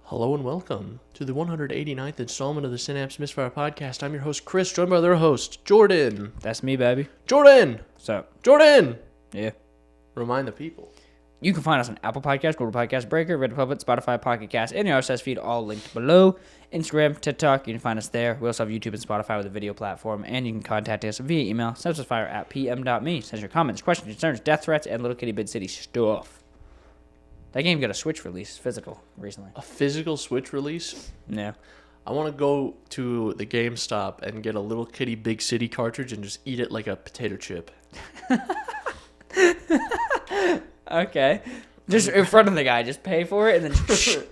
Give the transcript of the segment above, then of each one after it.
Hello and welcome to the 189th installment of the Synapse Misfire Podcast. I'm your host, Chris, joined by other host, Jordan. That's me, baby. Jordan! What's up? Jordan! Yeah. Remind the people. You can find us on Apple Podcasts, Google Podcasts, Breaker, Red Puppet, Spotify, Pocket Cast, and your RSS feed, all linked below. Instagram, TikTok, you can find us there. We also have YouTube and Spotify with a video platform, and you can contact us via email, synapsemisfire@pm.me. Send your comments, questions, concerns, death threats, and Little Kitty Big City stuff. That game got a Switch release, physical, recently. A physical Switch release? Yeah. I want to go to the GameStop and get a Little Kitty Big City cartridge and just eat it like a potato chip. Okay. Just in front of the guy, just pay for it, and then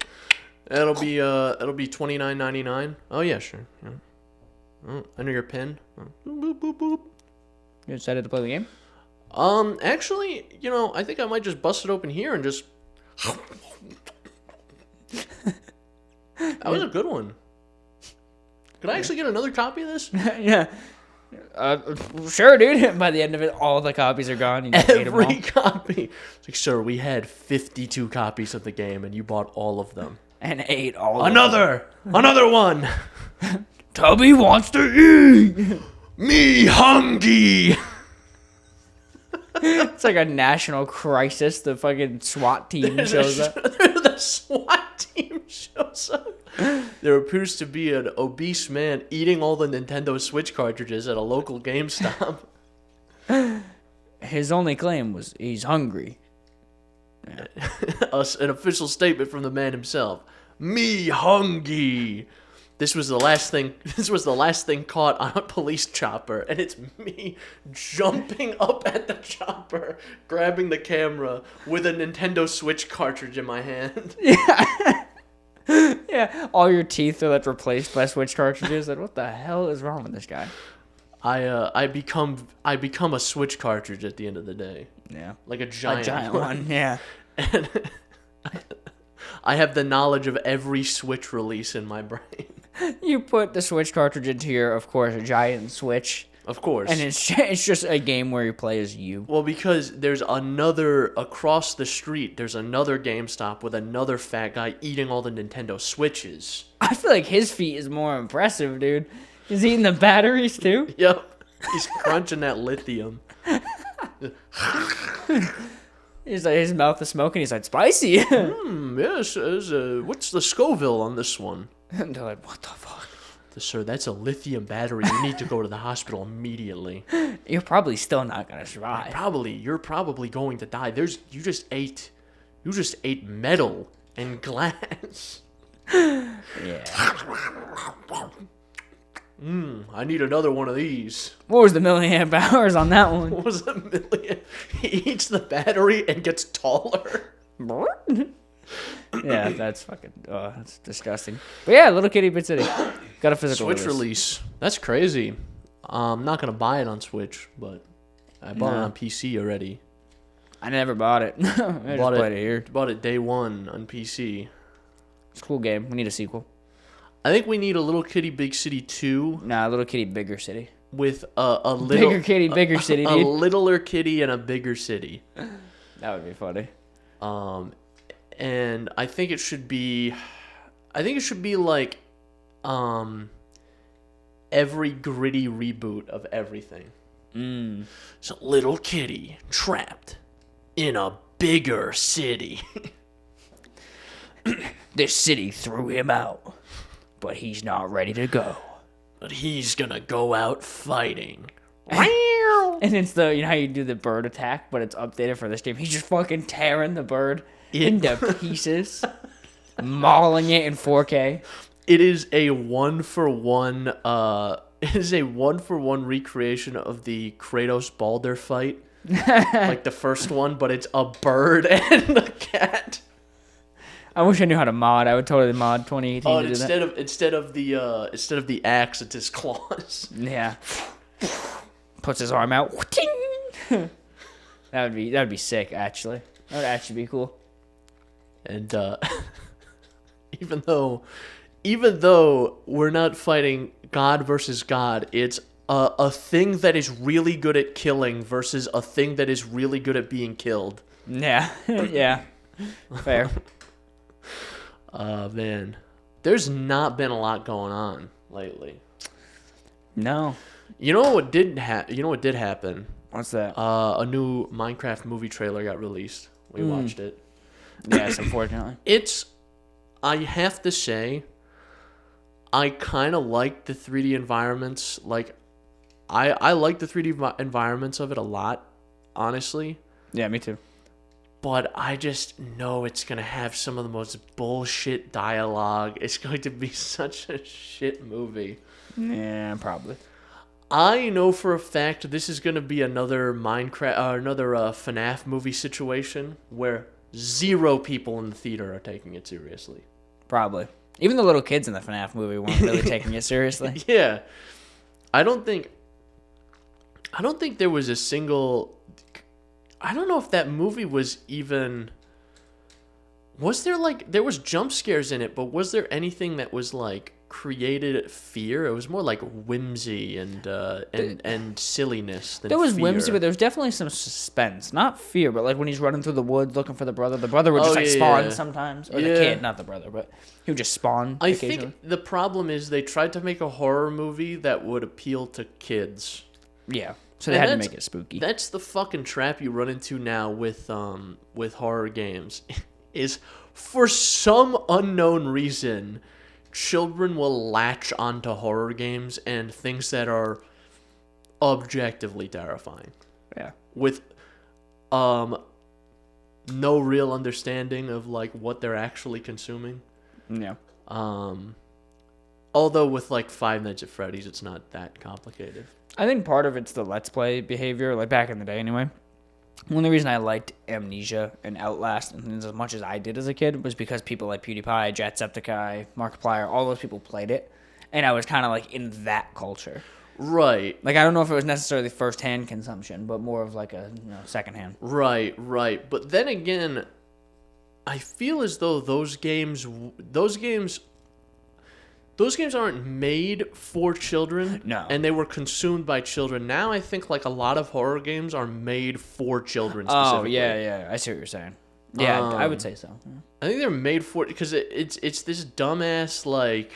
It'll be $29.99. Oh yeah, sure. Yeah. Oh, enter your PIN. Oh. Boop, boop, boop. You excited to play the game? Actually, I think I might just bust it open here and just. That was a good one. Could I actually get another copy of this? Yeah. Sure, dude. By the end of it, all the copies are gone. You just ate them all. Every copy. It's like, sir, we had 52 copies of the game, and you bought all of them. And ate all Another one. Tubby wants to eat. Me hungry. It's like a national crisis. The fucking SWAT team shows up. The SWAT team shows up. There appears to be an obese man eating all the Nintendo Switch cartridges at a local GameStop. His only claim was he's hungry. Yeah. An official statement from the man himself. Me hungry. This was the last thing caught on a police chopper, and it's me jumping up at the chopper, grabbing the camera with a Nintendo Switch cartridge in my hand. Yeah. Yeah. All your teeth are like replaced by Switch cartridges. Like, what the hell is wrong with this guy? I become a Switch cartridge at the end of the day. Yeah. Like a giant one. Yeah. And I have the knowledge of every Switch release in my brain. You put the Switch cartridge into your, of course, a giant Switch. Of course. And it's just a game where you play as you. Well, because across the street, there's another GameStop with another fat guy eating all the Nintendo Switches. I feel like his feat is more impressive, dude. He's eating the batteries, too? Yep. He's crunching that lithium. He's like, his mouth is smoking. He's like, spicy. Yes. What's the Scoville on this one? And they're like, what the fuck? Sir, that's a lithium battery. You need to go to the hospital immediately. You're probably still not gonna survive. You're probably going to die. You just ate metal and glass. Yeah. I need another one of these. What was the milliamp hours on that one? What was a million? He eats the battery and gets taller. Yeah, that's fucking. Oh, that's disgusting. But yeah, Little Kitty Big City got a physical Switch release. That's crazy. I'm not gonna buy it on Switch, but I bought it on PC already. I never bought it. I just played it here. Bought it day one on PC. It's a cool game. We need a sequel. I think we need a Little Kitty Big City 2. Nah, Little Kitty Bigger City. With a little Bigger Kitty, Bigger City, dude. A littler kitty and a bigger city. That would be funny. And I think it should be like every gritty reboot of everything. It's a little kitty trapped in a bigger city. This city threw him out, but he's not ready to go. But he's gonna go out fighting. And it's how you do the bird attack, but it's updated for this game. He's just fucking tearing the bird into pieces, mauling it in 4K. It is a one-for-one. It is a one-for-one recreation of the Kratos Baldur fight, like the first one, but it's a bird and a cat. I wish I knew how to mod. I would totally mod 2018. Oh, to do instead of the axe, it's his claws. Yeah. Puts his arm out. That'd be sick, actually. That would actually be cool. And even though we're not fighting God versus God, it's a thing that is really good at killing versus a thing that is really good at being killed. Yeah, yeah, fair. Man, there's not been a lot going on lately. No. You know what did happen? What's that? A new Minecraft movie trailer got released. We watched it. Yes, unfortunately. I have to say, I kind of like the 3D environments. Like, I like the 3D environments of it a lot, honestly. Yeah, me too. But I just know it's going to have some of the most bullshit dialogue. It's going to be such a shit movie. Yeah, probably. I know for a fact this is going to be another FNAF movie situation where 0 people in the theater are taking it seriously. Probably. Even the little kids in the FNAF movie weren't really taking it seriously. Yeah. I don't think there was a single... I don't know if that movie was even... Was there, like... There was jump scares in it, but was there anything that was, like, created fear? It was more like whimsy and silliness than There was fear. whimsy, but there was definitely some suspense. Not fear, but like when he's running through the woods looking for the brother would just spawn sometimes. Or the kid, not the brother, but he would just spawn occasionally. I think the problem is they tried to make a horror movie that would appeal to kids. Yeah. So they had to make it spooky. That's the fucking trap you run into now with horror games. Is for some unknown reason, children will latch onto horror games and things that are objectively terrifying. Yeah. With no real understanding of like what they're actually consuming. Yeah. Although with like Five Nights at Freddy's, it's not that complicated. I think part of it's the Let's Play behavior, like back in the day anyway. One of the reasons I liked Amnesia and Outlast and as much as I did as a kid was because people like PewDiePie, Jacksepticeye, Markiplier, all those people played it. And I was kind of like in that culture. Right. Like, I don't know if it was necessarily first-hand consumption, but more of like a second-hand. Right. But then again, I feel as though those games aren't made for children. No. And they were consumed by children. Now I think like a lot of horror games are made for children specifically. Oh, yeah. I see what you're saying. Yeah, I would say so. Yeah. I think they're made for it because it's this dumbass like,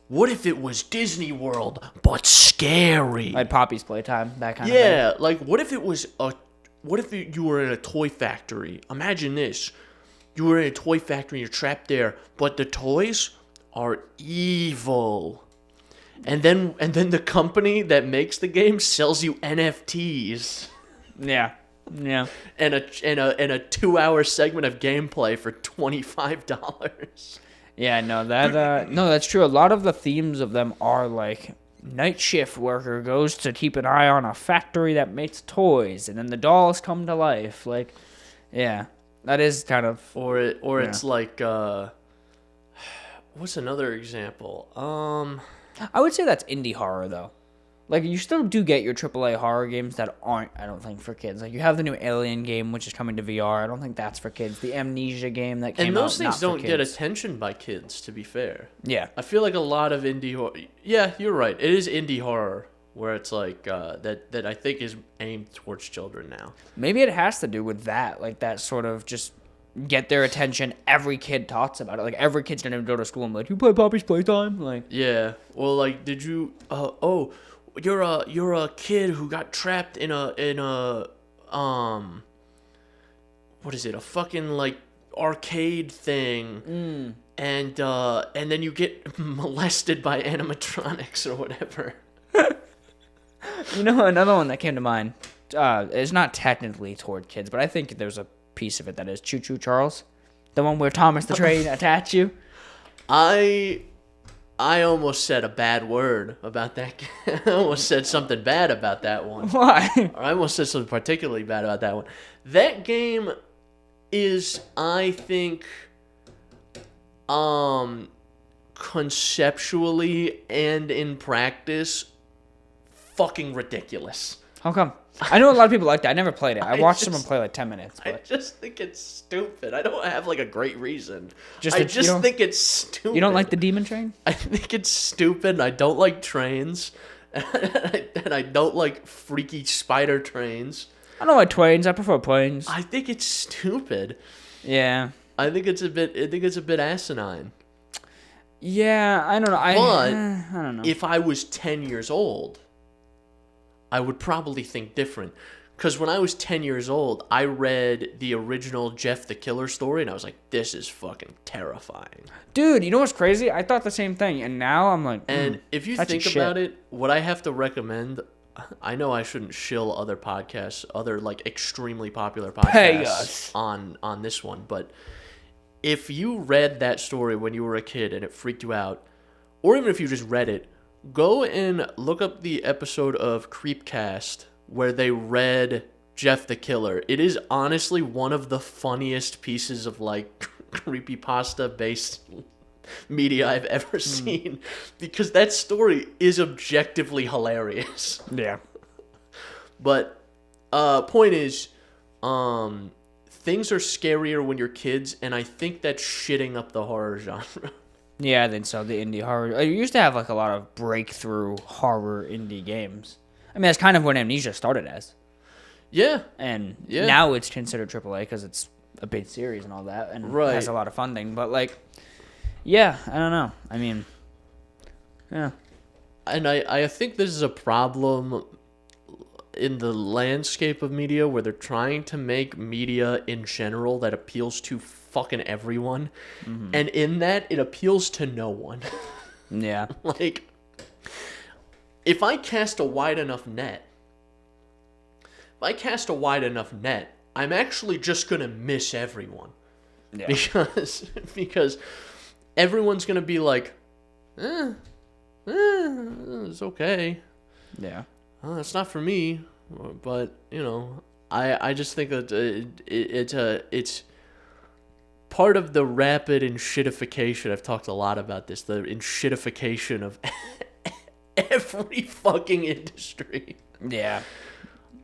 what if it was Disney World but scary? Like Poppy's Playtime, that kind of thing. Yeah, like what if you were in a toy factory? Imagine this. You were in a toy factory, you're trapped there, but the toys are evil. And then the company that makes the game sells you NFTs. Yeah. And a 2-hour segment of gameplay for $25. Yeah, no, that's true. A lot of the themes of them are like night shift worker goes to keep an eye on a factory that makes toys, and then the dolls come to life. Like, yeah, that is kind of it's like what's another example? I would say that's indie horror though. Like, you still do get your AAA horror games that aren't, I don't think, for kids. Like, you have the new Alien game, which is coming to VR. I don't think that's for kids. The Amnesia game that came out, and those things not don't for get kids. attention by kids, to be fair. Yeah. I feel like a lot of indie horror... Yeah, you're right. It is indie horror, where it's like, that I think is aimed towards children now. Maybe it has to do with that. Like, that sort of just get their attention. Every kid talks about it. Like, every kid's gonna go to school and be like, you play Poppy's Playtime? Like... Yeah. Well, like, did you... You're a kid who got trapped in a what is it? A fucking like arcade thing, and then you get molested by animatronics or whatever. You know, another one that came to mind. It's not technically toward kids, but I think there's a piece of it that is Choo Choo Charles, the one where Thomas the Train attacks you. I almost said a bad word about that. I almost said something bad about that one. Why? I almost said something particularly bad about that one. That game is, I think, conceptually and in practice, fucking ridiculous. How come? I know a lot of people like that. I never played it. I watched someone play like 10 minutes. But... I just think it's stupid. I don't have like a great reason. I just think it's stupid. You don't like the Demon Train? I think it's stupid. I don't like trains. And I don't like freaky spider trains. I don't like trains. I prefer planes. I think it's stupid. Yeah. I think it's a bit asinine. Yeah, I don't know. I don't know. If I was 10 years old, I would probably think different. Because when I was 10 years old, I read the original Jeff the Killer story, and I was like, this is fucking terrifying. Dude, you know what's crazy? I thought the same thing, and now I'm like, and if you think about it, what I have to recommend, I know I shouldn't shill other podcasts, other like extremely popular podcasts on this one, but if you read that story when you were a kid and it freaked you out, or even if you just read it, go and look up the episode of Creepcast where they read Jeff the Killer. It is honestly one of the funniest pieces of like creepypasta based media I've ever seen, because that story is objectively hilarious. Yeah. But point is, things are scarier when you're kids, and I think that's shitting up the horror genre. Yeah, I think so. The indie horror. You used to have like a lot of breakthrough horror indie games. I mean, that's kind of what Amnesia started as. Yeah. And now it's considered AAA because it's a big series and all that, and has a lot of funding. But like, yeah, I don't know. I mean, yeah. And I think this is a problem in the landscape of media where they're trying to make media in general that appeals to fucking everyone. Mm-hmm. And in that, it appeals to no one. Yeah. Like, if I cast a wide enough net, I'm actually just going to miss everyone. Yeah. Because everyone's going to be like, it's okay. Yeah. It's not for me. But, you know, I just think that it's part of the rapid enshittification. I've talked a lot about this, the enshittification of every fucking industry. Yeah.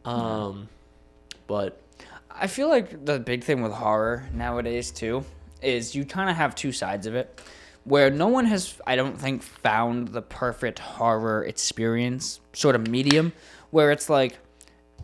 But I feel like the big thing with horror nowadays too is you kind of have two sides of it, where no one has, I don't think, found the perfect horror experience sort of medium, where it's like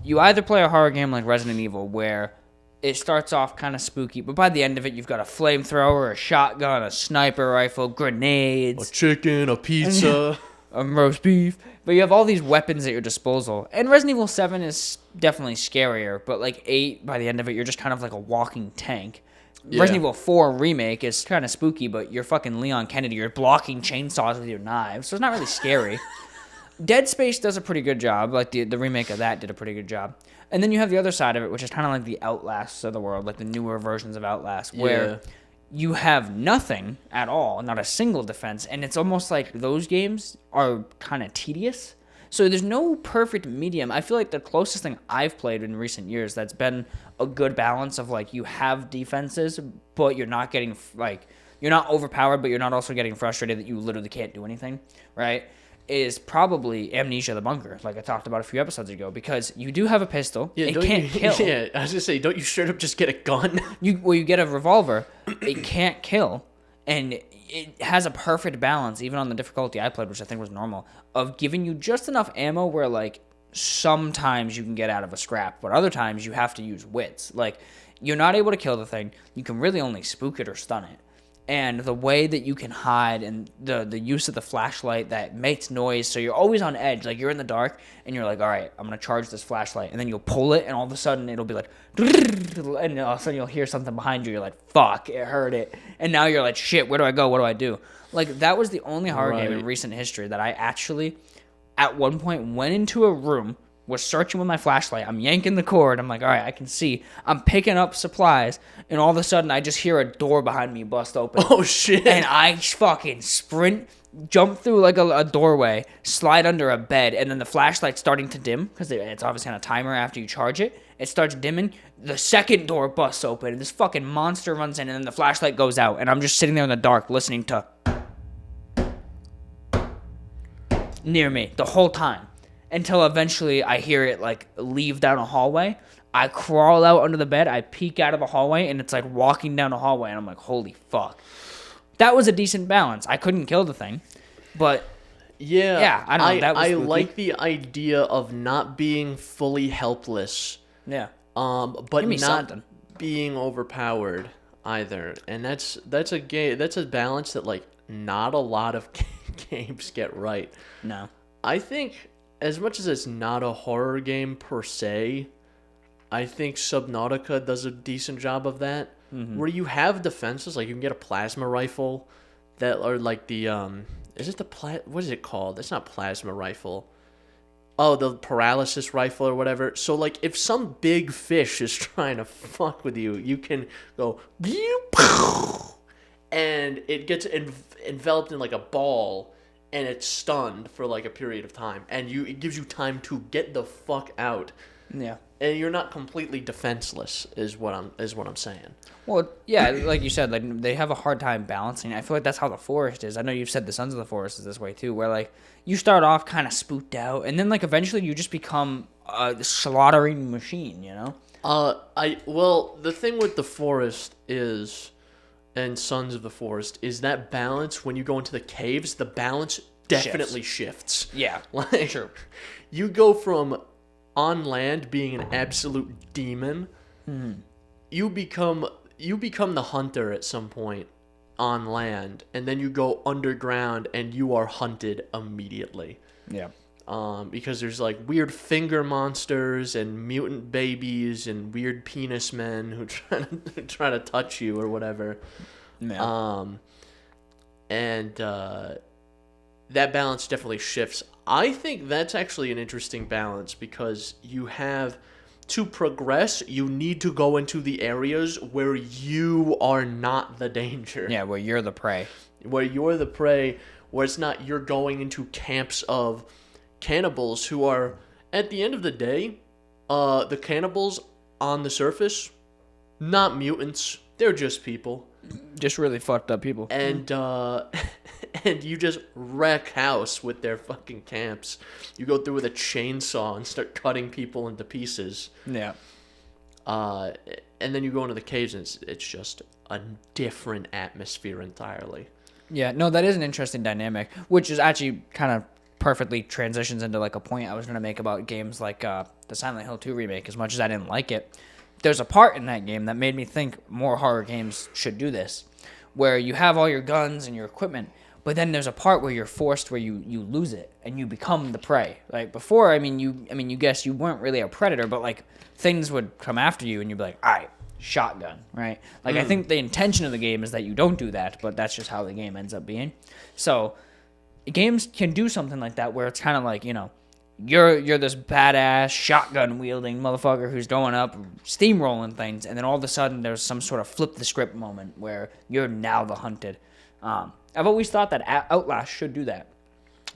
you either play a horror game like Resident Evil where it starts off kind of spooky, but by the end of it you've got a flamethrower, a shotgun, a sniper rifle, grenades, a chicken, a pizza, a roast beef. But you have all these weapons at your disposal. And Resident Evil 7 is definitely scarier, but like 8, by the end of it, you're just kind of like a walking tank. Yeah. Resident Evil 4 Remake is kind of spooky, but you're fucking Leon Kennedy. You're blocking chainsaws with your knives, so it's not really scary. Dead Space does a pretty good job. Like the remake of that did a pretty good job. And then you have the other side of it, which is kind of like the Outlasts of the world, like the newer versions of Outlast, where you have nothing at all, not a single defense, and it's almost like those games are kind of tedious. So there's no perfect medium. I feel like the closest thing I've played in recent years that's been a good balance of like you have defenses, but you're not getting like you're not overpowered, but you're not also getting frustrated that you literally can't do anything, right? Is probably Amnesia the Bunker, like I talked about a few episodes ago, because you do have a pistol. Yeah, it can't kill. Yeah, I was gonna say, don't you straight up just get a gun? You get a revolver. It can't kill, and it has a perfect balance, even on the difficulty I played, which I think was normal, of giving you just enough ammo where like sometimes you can get out of a scrap, but other times you have to use wits. Like you're not able to kill the thing. You can really only spook it or stun it. And the way that you can hide and the use of the flashlight that makes noise, so you're always on edge. Like, you're in the dark, and you're like, all right, I'm going to charge this flashlight. And then you'll pull it, and all of a sudden, it'll be like, and all of a sudden, you'll hear something behind you. You're like, fuck, it heard it. And now you're like, shit, where do I go? What do I do? Like, that was the only horror game in recent history that I actually, at one point, went into a room, was searching with my flashlight. I'm yanking the cord. I'm like, all right, I can see. I'm picking up supplies, and all of a sudden, I just hear a door behind me bust open. Oh, shit. And I fucking sprint, jump through like a doorway, slide under a bed, and then the flashlight's starting to dim, because it's obviously on a timer after you charge it. It starts dimming. The second door busts open, and this fucking monster runs in, and then the flashlight goes out, and I'm just sitting there in the dark listening to near me the whole time. Until eventually I hear it like leave down a hallway. I crawl out under the bed. I peek out of the hallway, and it's like walking down a hallway. And I'm like, holy fuck. That was a decent balance. I couldn't kill the thing, but yeah, I don't know. That was I spooky. like the idea of not being fully helpless. Yeah. But not being overpowered. either, and that's a balance that like not a lot of games get right. No. I think as much as it's not a horror game per se, I think Subnautica does a decent job of that. Where you have defenses, like you can get a plasma rifle that are like the what is it called? It's not plasma rifle. Oh, the paralysis rifle or whatever. So, like, if some big fish is trying to fuck with you, you can go, and it gets enveloped in, like, a ball, and it's stunned for, like, a period of time. And it gives you time to get the fuck out. Yeah. And you're not completely defenseless, is what I'm saying. Well, yeah, like you said, like they have a hard time balancing. I feel like that's how the Forest is. I know you've said the Sons of the Forest is this way too, where like you start off kind of spooked out, and then like eventually you just become a slaughtering machine. You know. The thing with the Forest is, and Sons of the Forest is that balance when you go into the caves, the balance definitely shifts. Yeah, like true. You go from on land being an absolute demon, you become the hunter at some point on land, and then you go underground and you are hunted immediately. Yeah. Because there's like weird finger monsters and mutant babies and weird penis men who try to touch you or whatever. Yeah. That balance definitely shifts. I think that's actually an interesting balance because you have to progress, you need to go into the areas where you are not the danger. Yeah, where you're the prey. Where you're the prey, where it's not you're going into camps of cannibals who are, at the end of the day, the cannibals on the surface, not mutants, they're just people. Just really fucked up people. And and you just wreck house with their fucking camps. You go through with a chainsaw and start cutting people into pieces. Yeah. And then you go into the caves and it's just a different atmosphere entirely. Yeah, no, that is an interesting dynamic, which is actually kind of perfectly transitions into like a point I was going to make about games like the Silent Hill 2 remake. As much as I didn't like it, there's a part in that game that made me think more horror games should do this, where you have all your guns and your equipment, but then there's a part where you're forced where you lose it and you become the prey. Like before, you guess you weren't really a predator, but like things would come after you and you'd be like, all right, shotgun, right? Like I think the intention of the game is that you don't do that, but that's just how the game ends up being. So games can do something like that where it's kind of like, you know, you're this badass shotgun wielding motherfucker who's going up steamrolling things, and then all of a sudden there's some sort of flip the script moment where you're now the hunted. I've always thought that Outlast should do that.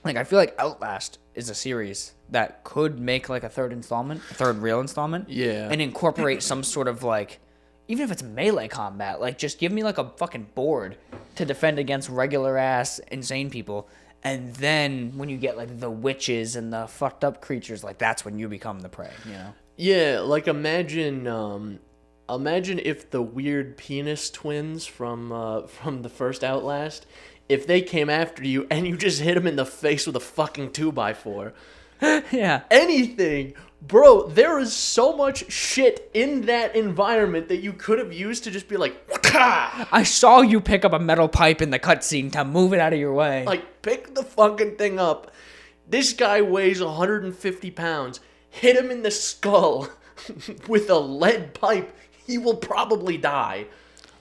Like I feel like Outlast is a series that could make like a third real installment, and incorporate some sort of like, even if it's melee combat, like just give me like a fucking board to defend against regular ass insane people. And then when you get like the witches and the fucked up creatures, like that's when you become the prey, you know? Yeah, like imagine if the weird penis twins from the first Outlast, if they came after you and you just hit them in the face with a fucking 2x4. Yeah. Anything. Bro, there is so much shit in that environment that you could have used to just be like, Waka! I saw you pick up a metal pipe in the cutscene to move it out of your way. Like, pick the fucking thing up. This guy weighs 150 pounds. Hit him in the skull with a lead pipe. He will probably die.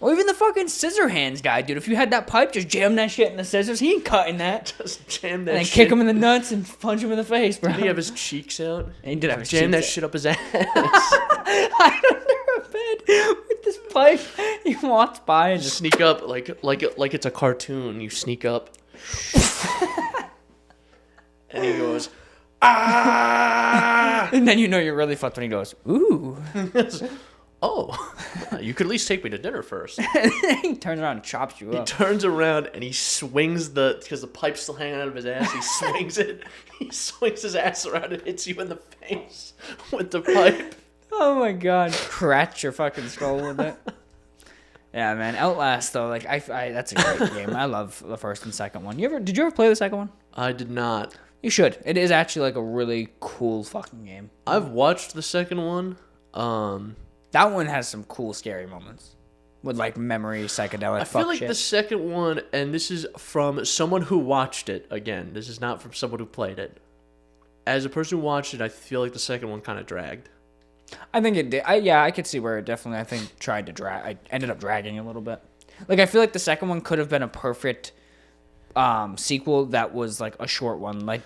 Or even the fucking scissor hands guy, dude. If you had that pipe, just jam that shit in the scissors. He ain't cutting that. Just jam that shit. And then kick him in the nuts and punch him in the face, bro. Did he have his cheeks out? He did have his Jam that cheeks shit up his ass. I under a bed with this pipe. He walks by and just Sneak up like it's a cartoon. You sneak up. And he goes, ah! And then you know you're really fucked when he goes, ooh. Oh, you could at least take me to dinner first. He turns around and chops you up. He turns around and he swings because the pipe's still hanging out of his ass. He swings it. He swings his ass around and hits you in the face with the pipe. Oh my god! Crack your fucking skull with it. Yeah, man. Outlast though, like I that's a great game. I love the first and second one. Did you ever play the second one? I did not. You should. It is actually like a really cool fucking game. I've watched the second one. That one has some cool, scary moments. with like memory psychedelic. I feel like shit. the second one, and this is from someone who watched it. Again, this is not from someone who played it. As a person who watched it, I feel like the second one kind of dragged. I think it did. I could see where it definitely, I think, tried to drag. I ended up dragging a little bit. Like, I feel like the second one could have been a perfect sequel that was, like, a short one. Like,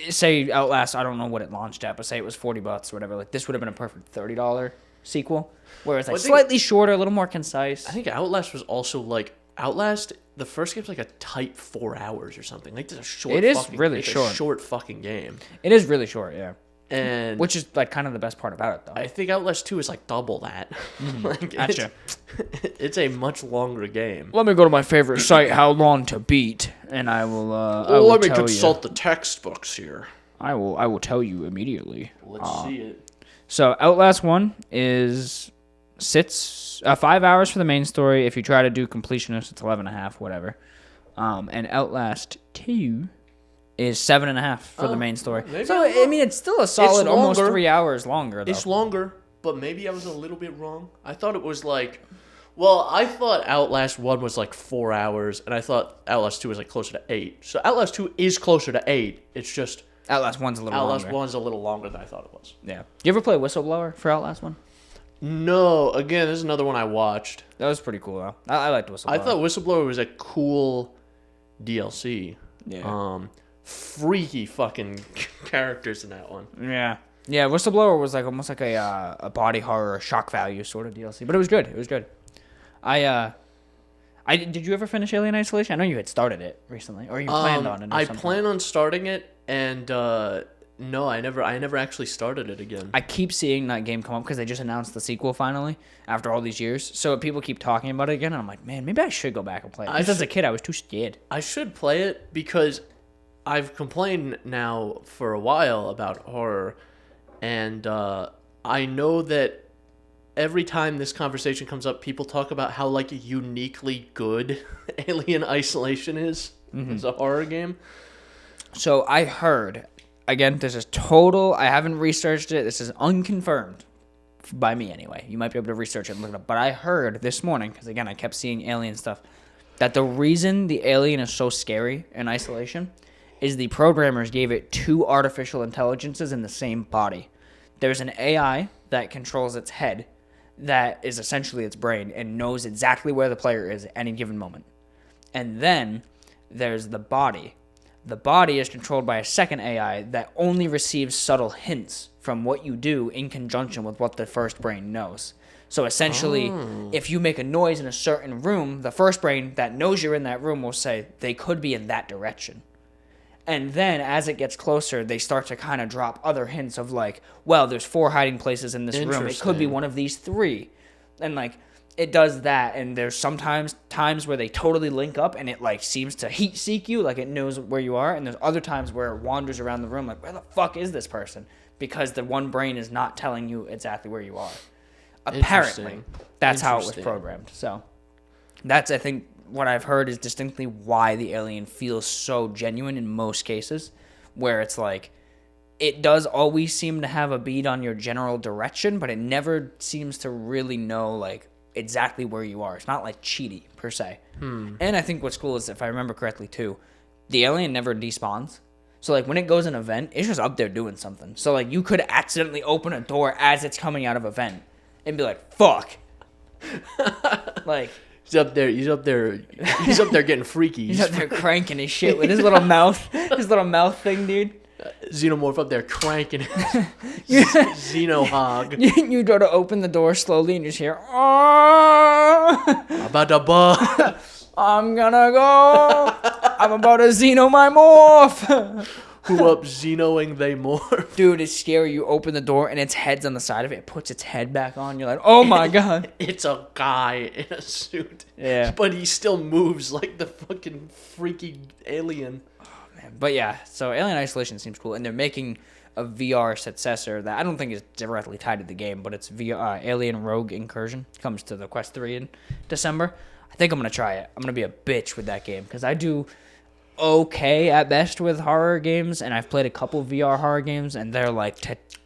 say Outlast, I don't know what it launched at, but say it was $40 or whatever. Like, this would have been a perfect $30 sequel. Where it's, like, slightly shorter, a little more concise. I think Outlast was also, like, Outlast, the first game's like a tight 4 hours or something. Like, it's a short It is really short. a short fucking game. It is really short, yeah. And which is like kind of the best part about it, though. I think Outlast 2 is like double that. Like, Gotcha. It's a much longer game. Let me go to my favorite site, How Long to Beat, and I will. Let me consult the textbooks here. I will tell you immediately. Let's see it. So Outlast 1 sits 5 hours for the main story. If you try to do completionist, it's 11.5, whatever. And Outlast 2 is 7.5 for the main story. So I mean, it's still a solid almost 3 hours longer. Though. It's longer, but maybe I was a little bit wrong. I thought it was like, well, I thought Outlast 1 was like 4 hours, and I thought Outlast 2 was like closer to 8. So Outlast 2 is closer to 8. It's just Outlast 1's a little longer. Outlast 1's a little longer than I thought it was. Yeah. You ever play Whistleblower for Outlast 1? No. Again, this is another one I watched. That was pretty cool, though. I liked Whistleblower. I thought Whistleblower was a cool DLC. Yeah. Freaky fucking characters in that one. Yeah. Yeah, Whistleblower was like almost like a body horror, shock value sort of DLC. But it was good. It was good. Did you ever finish Alien Isolation? I know you had started it recently, or you planned on it. Or I something. plan on starting it, and no, I never actually started it again. I keep seeing that game come up because they just announced the sequel finally after all these years. So people keep talking about it again, and I'm like, man, maybe I should go back and play it. Because as a kid, I was too scared. I should play it because I've complained now for a while about horror, and I know that every time this conversation comes up, people talk about how like uniquely good Alien Isolation is as a horror game. So I heard, again, this is total, I haven't researched it, this is unconfirmed, by me anyway. You might be able to research it and look it up. But I heard this morning, because again, I kept seeing alien stuff, that the reason the alien is so scary in Isolation is the programmers gave it 2 artificial intelligences in the same body. There's an AI that controls its head, that is essentially its brain, and knows exactly where the player is at any given moment. And then there's the body. The body is controlled by a second AI that only receives subtle hints from what you do in conjunction with what the first brain knows. So essentially, if you make a noise in a certain room, the first brain that knows you're in that room will say, they could be in that direction. And then as it gets closer, they start to kind of drop other hints of like, well, there's 4 hiding places in this room. It could be one of these 3. And like, it does that. And there's sometimes times where they totally link up and it like seems to heat seek you, like it knows where you are. And there's other times where it wanders around the room like, where the fuck is this person? Because the one brain is not telling you exactly where you are. Apparently, that's how it was programmed. So that's, I think, what I've heard is distinctly why the alien feels so genuine in most cases, where it's like, it does always seem to have a bead on your general direction, but it never seems to really know, like, exactly where you are. It's not, like, cheaty, per se. And I think what's cool is, if I remember correctly, too, the alien never despawns. So, like, when it goes in a vent, it's just up there doing something. So, like, you could accidentally open a door as it's coming out of a vent and be like, fuck. Like... He's up there getting freaky. He's up there cranking his shit with his little mouth thing, dude. Xenomorph up there cranking his Xenohog. You go to open the door slowly and you just hear, oh, about to buzz. I'm gonna go. I'm about to Xeno my morph. Who up Xenoing they morph? Dude, it's scary. You open the door and its head's on the side of it. It puts its head back on. You're like, oh my god. It's a guy in a suit. Yeah. But he still moves like the fucking freaky alien. Oh, man. But yeah, so Alien Isolation seems cool. And they're making a VR successor that I don't think is directly tied to the game, but it's Alien Rogue Incursion. Comes to the Quest 3 in December. I think I'm going to try it. I'm going to be a bitch with that game because I do okay at best with horror games, and I've played a couple VR horror games, and they're like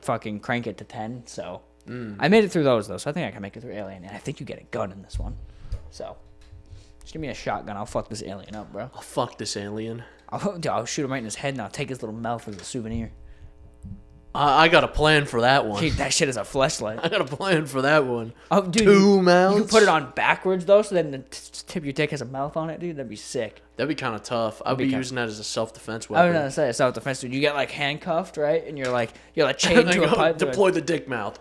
fucking crank it to 10. So I made it through those though, so I think I can make it through Alien, and I think you get a gun in this one. So, just give me a shotgun. I'll fuck this alien up, bro. I'll fuck this alien. I'll shoot him right in his head, and I'll take his little mouth as a souvenir. I got a plan for that one. Keep that shit as a fleshlight. I got a plan for that one. Oh, dude, Two mouths. You can put it on backwards though, so then the tip of your dick has a mouth on it, dude. That'd be sick. That'd be kind of tough. I'd be using that as a self-defense I weapon. was gonna say self-defense, dude. You get like handcuffed, right? And you're like chained to a pipe. Deploy the dick mouth.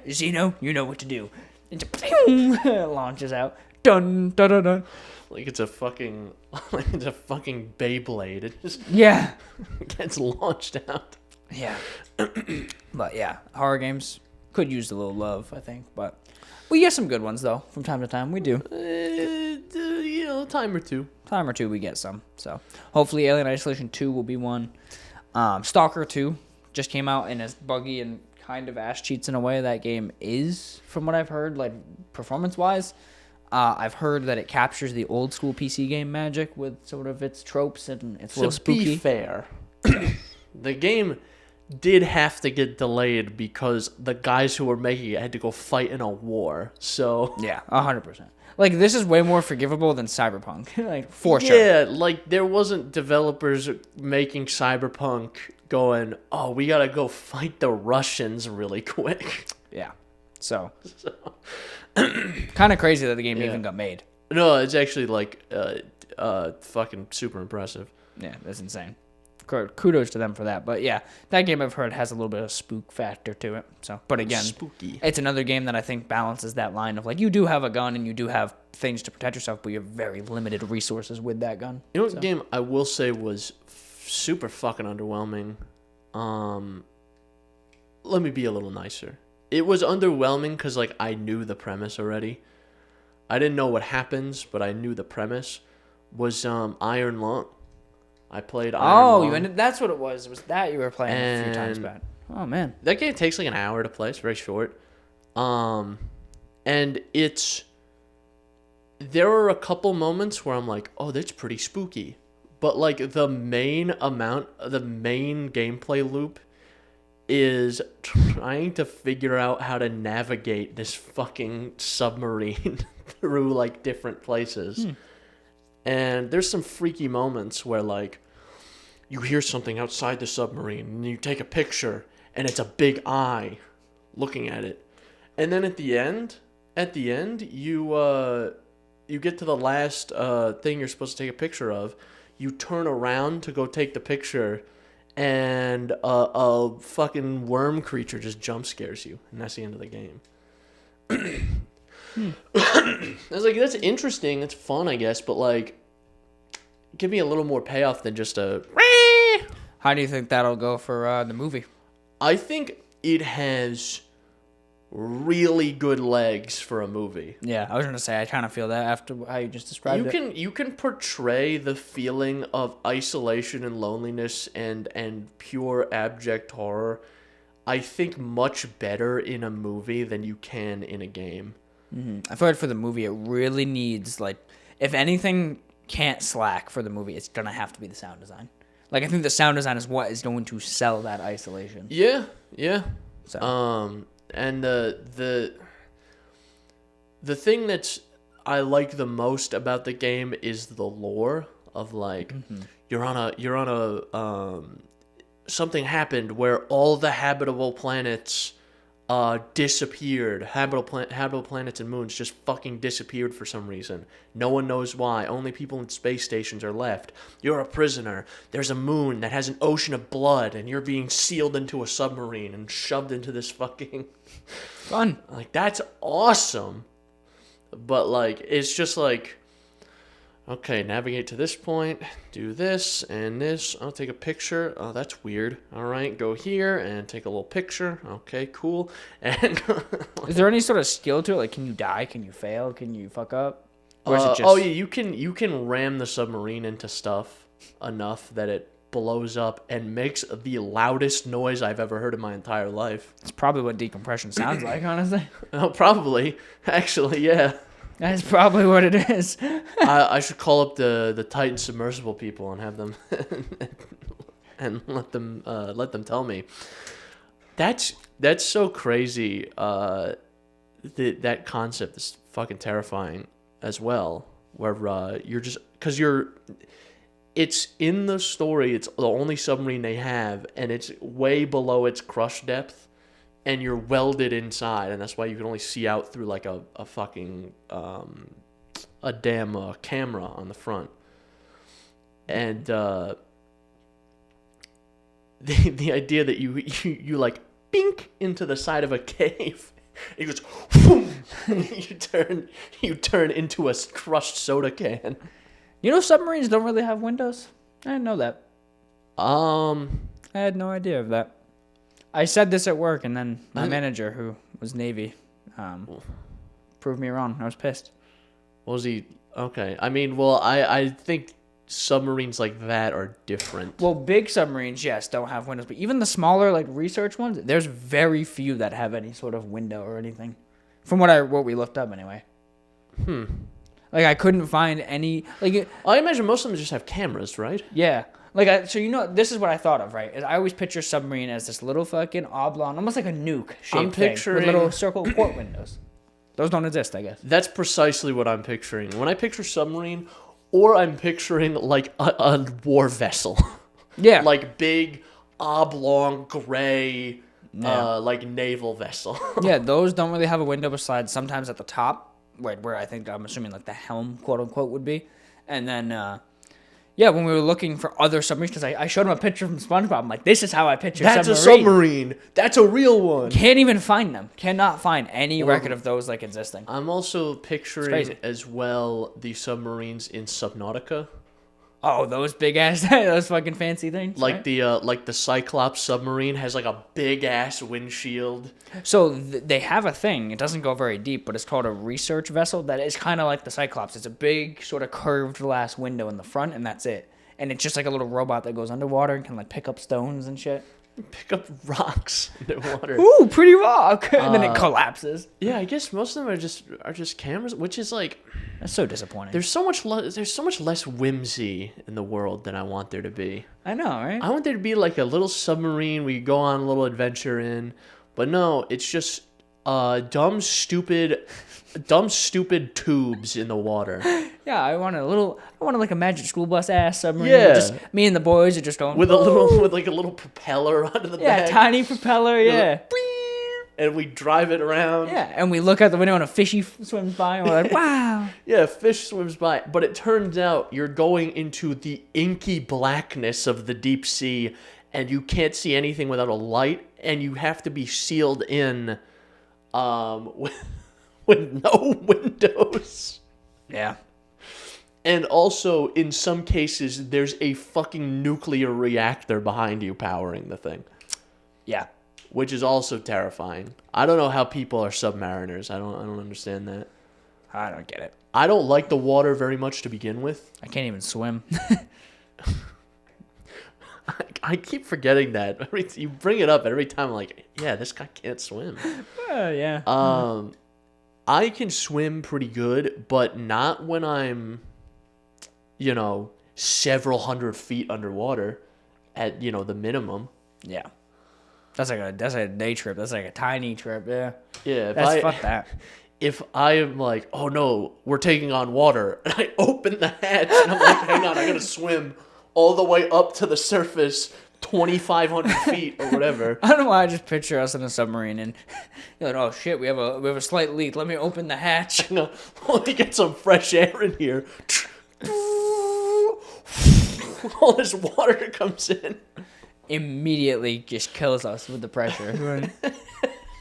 Zeno, you know what to do. And it launches out. Dun dun dun dun. Like it's a fucking Beyblade. It just gets launched out. Yeah. But yeah, horror games could use a little love, I think. But we get some good ones though from time to time. We do. Time or two. Time or two, we get some. So hopefully, Alien Isolation 2 will be one. Stalker 2 just came out, and as buggy and kind of ass cheats in a way that game is, from what I've heard, like performance-wise. I've heard that it captures the old school PC game magic with sort of its tropes and it's a little spooky. To be fair, the game did have to get delayed because the guys who were making it had to go fight in a war. So yeah, 100%. Like this is way more forgivable than Cyberpunk, like for sure. Yeah, like there wasn't developers making Cyberpunk going, "Oh, we gotta go fight the Russians really quick." Yeah, so. Kind of crazy that the game even got made. No, it's actually like fucking super impressive. Yeah, that's insane. Kudos to them for that. But yeah, that game I've heard has a little bit of spook factor to it. So, but again, spooky. It's another game that I think balances that line of like you do have a gun and you do have things to protect yourself, but you have very limited resources with that gun. You know what game I will say was super fucking underwhelming? Let me be a little nicer. It was underwhelming because, like, I knew the premise already. I didn't know what happens, but I knew the premise. Was Iron Lung. I played Iron Lung. That's what it was. It was that you were playing a few times back. Oh, man. That game takes, like, an hour to play. It's very short. And it's... There are a couple moments where I'm like, oh, that's pretty spooky. But, like, the main gameplay loop is trying to figure out how to navigate this fucking submarine through like different places. And there's some freaky moments where like you hear something outside the submarine and you take a picture and it's a big eye looking at it. And then at the end you get to the last thing you're supposed to take a picture of. You turn around to go take the picture and a fucking worm creature just jump scares you, and that's the end of the game. I was like, that's interesting, it's fun, I guess, but like, give me a little more payoff than just a... How do you think that'll go for the movie? I think it has really good legs for a movie. Yeah, I was gonna say I kind of feel that after how you just described it. You can portray the feeling of isolation and loneliness and pure abject horror, I think, much better in a movie than you can in a game. I feel like for the movie, it really needs, like, if anything can't slack for the movie, it's gonna have to be the sound design. Like, I think the sound design is what is going to sell that isolation. Yeah. So. And the thing that's I like the most about the game is the lore of like you're on a something happened where all the habitable planets disappeared. Habitable planets and moons just fucking disappeared for some reason. No one knows why. Only people in space stations are left. You're a prisoner. There's a moon that has an ocean of blood, and you're being sealed into a submarine and shoved into this fucking... Fun. Like, that's awesome. But, like, it's just like... Okay, navigate to this point, do this and this. I'll take a picture. Oh, that's weird. All right, go here and take a little picture. Okay, cool. And is there any sort of skill to it? Like, can you die? Can you fail? Can you fuck up? Or is it just... Oh yeah, you can ram the submarine into stuff enough that it blows up and makes the loudest noise I've ever heard in my entire life. It's probably what decompression sounds like, honestly. Oh, probably. Actually, yeah. That's probably what it is. I should call up the Titan submersible people and have them and let them tell me. That's so crazy. that concept is fucking terrifying as well. Where you're just it's in the story. It's the only submarine they have, and it's way below its crush depth, and you're welded inside, and that's why you can only see out through like a fucking a damn camera on the front. And the idea that you like bink into the side of a cave, it goes boom, you turn into a crushed soda can. You know, submarines don't really have windows. I didn't know that. I had no idea of that. I said this at work, and then my manager, who was Navy, proved me wrong. I was pissed. Was he okay? I mean, well, I think submarines like that are different. Well, big submarines, yes, don't have windows, but even the smaller, like research ones, there's very few that have any sort of window or anything. From what we looked up anyway. Like I couldn't find any. Like I imagine most of them just have cameras, right? Yeah. Like so, this is what I thought of, right? Is I always picture submarine as this little fucking oblong, almost like a nuke shaped thing with little circle port windows. Those don't exist, I guess. That's precisely what I'm picturing. When I picture submarine, or I'm picturing like a war vessel. Yeah. Like big, oblong, gray, like naval vessel. Yeah, those don't really have a window besides sometimes at the top, where I'm assuming like the helm, quote unquote, would be. And then, when we were looking for other submarines, because I showed him a picture from SpongeBob. I'm like, this is how I picture That's a submarine. That's a real one. Can't even find them. Cannot find any record of those like existing. I'm also picturing as well the submarines in Subnautica. Oh, those big ass, those fucking fancy things. Like the Cyclops submarine has like a big ass windshield. So they have a thing. It doesn't go very deep, but it's called a research vessel. That is kind of like the Cyclops. It's a big sort of curved glass window in the front, and that's it. And it's just like a little robot that goes underwater and can like pick up stones and shit. Pick up rocks underwater. Ooh, pretty rock! And then it collapses. Yeah, I guess most of them are just cameras, which is like that's so disappointing. There's so much less whimsy in the world than I want there to be. I know, right? I want there to be like a little submarine we go on a little adventure in, but no, it's just dumb stupid tubes in the water. Yeah, I want like a magic school bus ass submarine. Yeah, just me and the boys are just going with a little propeller under the back. Yeah, tiny propeller. Yeah. And we drive it around. Yeah, and we look out the window and a fishy swims by, and we're like, wow. Yeah, a fish swims by. But it turns out you're going into the inky blackness of the deep sea, and you can't see anything without a light, and you have to be sealed in with no windows. Yeah. And also, in some cases, there's a fucking nuclear reactor behind you powering the thing. Yeah. Which is also terrifying. I don't know how people are submariners. I don't understand that. I don't get it. I don't like the water very much to begin with. I can't even swim. I keep forgetting that. You bring it up every time. I'm like, yeah, this guy can't swim. Yeah. I can swim pretty good, but not when I'm, several hundred feet underwater at, the minimum. Yeah. That's a day trip. That's like a tiny trip. Yeah. Yeah. Fuck that. If I am like, oh no, we're taking on water, and I open the hatch, and I'm like, hang on, I gotta swim all the way up to the surface, 2,500 feet or whatever. I don't know why I just picture us in a submarine and you're like, oh shit, we have a slight leak. Let me open the hatch. Let me get some fresh air in here. All this water comes in. Immediately just kills us with the pressure. Right.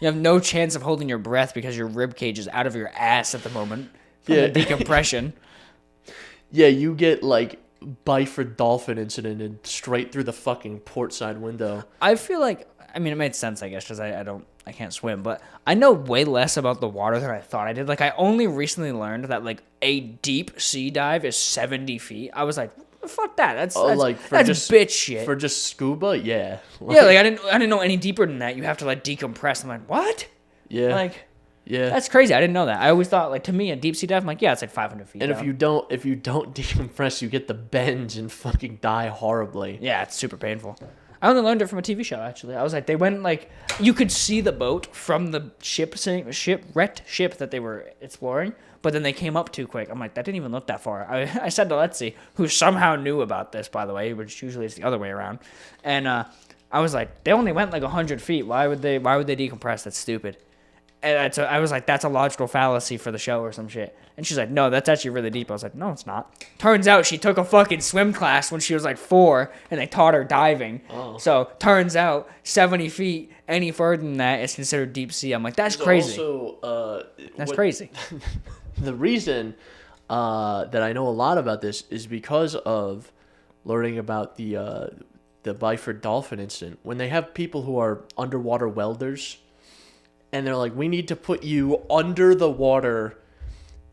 You have no chance of holding your breath because your rib cage is out of your ass at the moment from the decompression. Yeah, you get like Byford dolphin incidented straight through the fucking port side window. I feel like, it made sense, I guess, because I can't swim, but I know way less about the water than I thought I did. Like, I only recently learned that like a deep sea dive is 70 feet. I was like, fuck that. That's bitch shit. For just scuba, yeah. I didn't know any deeper than that. You have to like decompress. I'm like, what? Yeah. Yeah. That's crazy. I didn't know that. I always thought, like, to me, a deep sea dive, I'm like, yeah, it's like 500 feet. And down. if you don't decompress, you get the bends and fucking die horribly. Yeah, it's super painful. I only learned it from a TV show, actually. I was like, they went like, you could see the boat from the wrecked ship that they were exploring, but then they came up too quick. I'm like, that didn't even look that far. I said to Letsy, who somehow knew about this, by the way, which usually is the other way around, and I was like, they only went like 100 feet. Why would they decompress? That's stupid. And I was like, that's a logical fallacy for the show or some shit. And she's like, no, that's actually really deep. I was like, no, it's not. Turns out she took a fucking swim class when she was like 4, and they taught her diving. Oh. So turns out 70 feet, any further than that is considered deep sea. I'm like, that's crazy. Also, that's crazy. The reason that I know a lot about this is because of learning about the Byford dolphin incident. When they have people who are underwater welders, and they're like, we need to put you under the water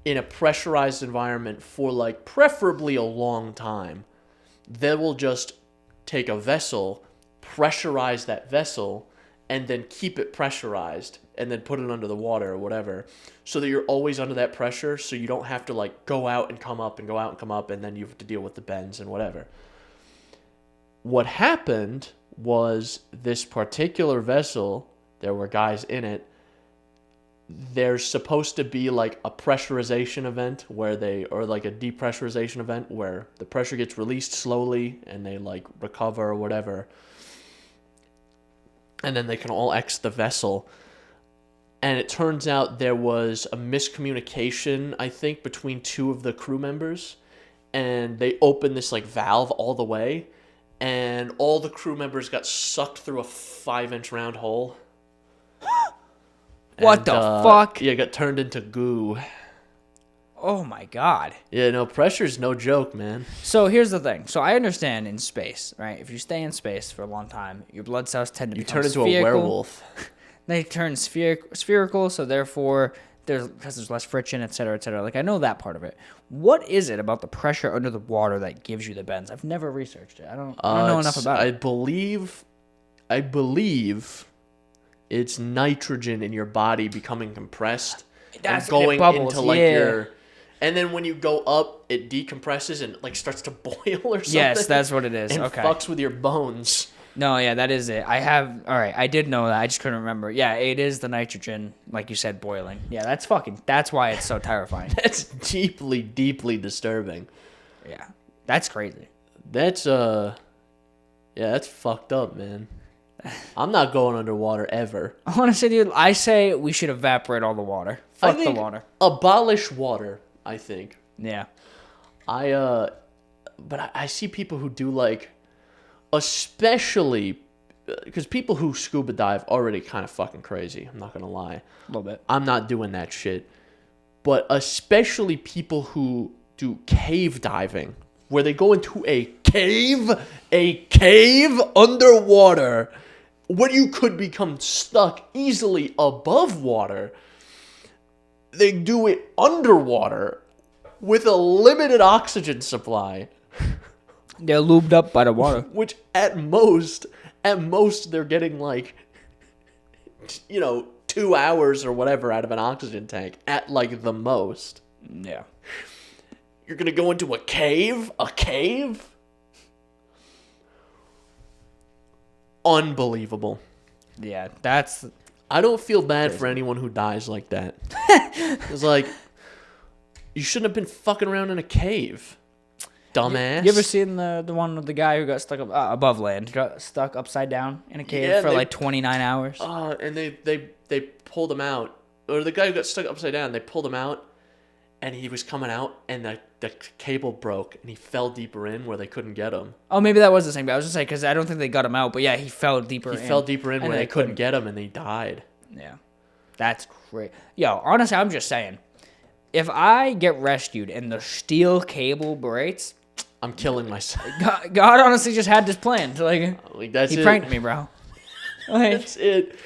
in a pressurized environment for, like, preferably a long time. They will just take a vessel, pressurize that vessel, and then keep it pressurized, and then put it under the water or whatever, so that you're always under that pressure, so you don't have to, like, go out and come up, and then you have to deal with the bends and whatever. What happened was this particular vessel, there were guys in it, there's supposed to be like a pressurization event or like a depressurization event where the pressure gets released slowly and they like recover or whatever. And then they can all exit the vessel. And it turns out there was a miscommunication, I think, between 2 of the crew members. And they opened this like valve all the way. And all the crew members got sucked through a 5-inch round hole. What the fuck? Yeah, got turned into goo. Oh my god. Yeah, no, pressure's no joke, man. So here's the thing. So I understand in space, right? If you stay in space for a long time, your blood cells tend to become spherical. You turn into a werewolf. They turn spherical, so therefore, because there's less friction, et cetera, et cetera. Like, I know that part of it. What is it about the pressure under the water that gives you the bends? I've never researched it. I don't know enough about it. I believe it's nitrogen in your body becoming compressed and going into like your, and then when you go up, it decompresses and like starts to boil or something. Yes, that's what it is. And okay. Fucks with your bones. No, yeah, that is it. I did know that. I just couldn't remember. Yeah, it is the nitrogen, like you said, boiling. Yeah, that's why it's so terrifying. That's deeply, deeply disturbing. Yeah, that's crazy. That's fucked up, man. I'm not going underwater ever. Honestly, dude, I say we should evaporate all the water. Fuck the water. Abolish water, I think. Yeah. But I see people who do like, especially, because people who scuba dive already kind of fucking crazy. I'm not going to lie. A little bit. I'm not doing that shit. But especially people who do cave diving, where they go into a cave underwater, where you could become stuck easily above water. They do it underwater with a limited oxygen supply. They're lubed up by the water. Which at most they're getting like, 2 hours or whatever out of an oxygen tank at like the most. Yeah. You're going to go into a cave? A cave? Unbelievable. Yeah, I don't feel bad for anyone who dies like that. It's like, you shouldn't have been fucking around in a cave, dumbass. You ever seen the one with the guy who got stuck above land, got stuck upside down in a cave for like 29 hours? And they pulled him out. Or the guy who got stuck upside down, they pulled him out, and he was coming out, and the cable broke, and he fell deeper in where they couldn't get him. Oh, maybe that was the same guy. I was just saying, because I don't think they got him out, but yeah, he fell deeper in. He fell deeper in where they couldn't get him, and he died. Yeah. That's great. Yo, honestly, I'm just saying, if I get rescued and the steel cable breaks, I'm killing myself. God honestly just had this planned. Like he pranked me, bro. That's it.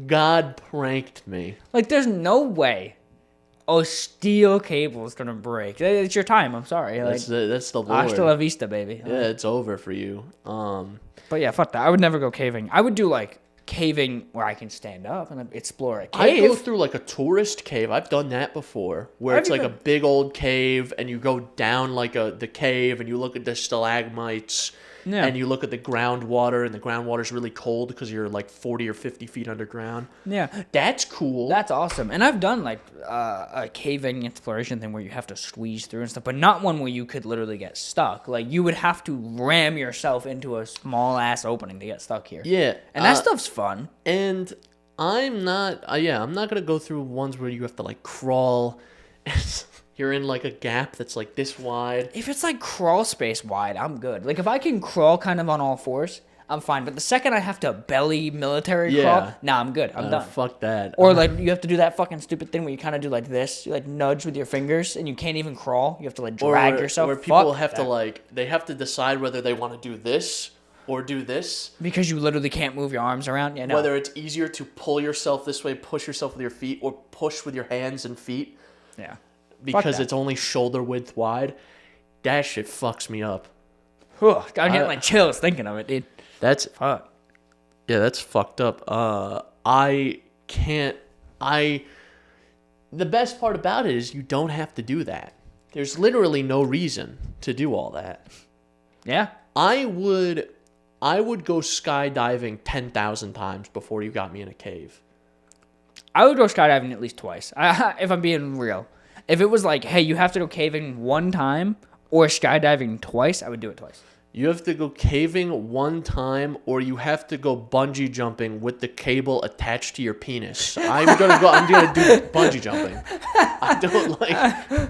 God pranked me. Like, there's no way a steel cable is gonna break. It's your time. I'm sorry. Like, that's the Lord. Hasta la vista, baby. Yeah, it's over for you. But yeah, fuck that. I would never go caving. I would do like caving where I can stand up and explore a cave. I go through like a tourist cave. I've done that before, where it's like a big old cave, and you go down like the cave, and you look at the stalagmites, Yeah. And you look at the groundwater, and the groundwater's really cold because you're like 40 or 50 feet underground. Yeah. That's cool. That's awesome. And I've done like a caving exploration thing where you have to squeeze through and stuff, but not one where you could literally get stuck. Like you would have to ram yourself into a small ass opening to get stuck here. Yeah. And that stuff's fun. And I'm not going to go through ones where you have to like crawl. You're in like a gap that's like this wide. If it's like crawl space wide, I'm good. Like if I can crawl kind of on all fours, I'm fine. But the second I have to belly military crawl, nah, I'm good. I'm done. Fuck that. Or like you have to do that fucking stupid thing where you kind of do like this, you like nudge with your fingers, and you can't even crawl. You have to like drag yourself. Where people have to like they have to decide whether they want to do this or do this because you literally can't move your arms around. Yeah, no. Whether it's easier to pull yourself this way, push yourself with your feet, or push with your hands and feet. Yeah. Because it's only shoulder width wide. That shit fucks me up. I'm getting like chills thinking of it, dude. That's fuck. Yeah, that's fucked up. The best part about it is you don't have to do that. There's literally no reason to do all that. Yeah. I would go skydiving 10,000 times before you got me in a cave. I would go skydiving at least twice. If I'm being real. If it was like, hey, you have to go caving one time or skydiving twice, I would do it twice. You have to go caving one time, or you have to go bungee jumping with the cable attached to your penis. I'm gonna do bungee jumping. I don't like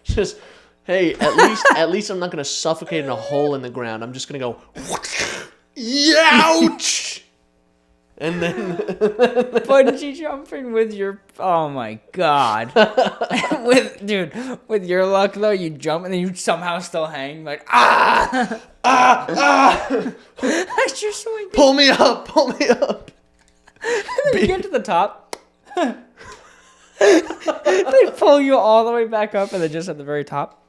just hey, at least I'm not gonna suffocate in a hole in the ground. I'm just gonna go ouch. And then bungee jumping with your oh my god. with your luck though, you jump and then you somehow still hang like That's your swing. Pull me up. You get to the top. They pull you all the way back up and then just at the very top.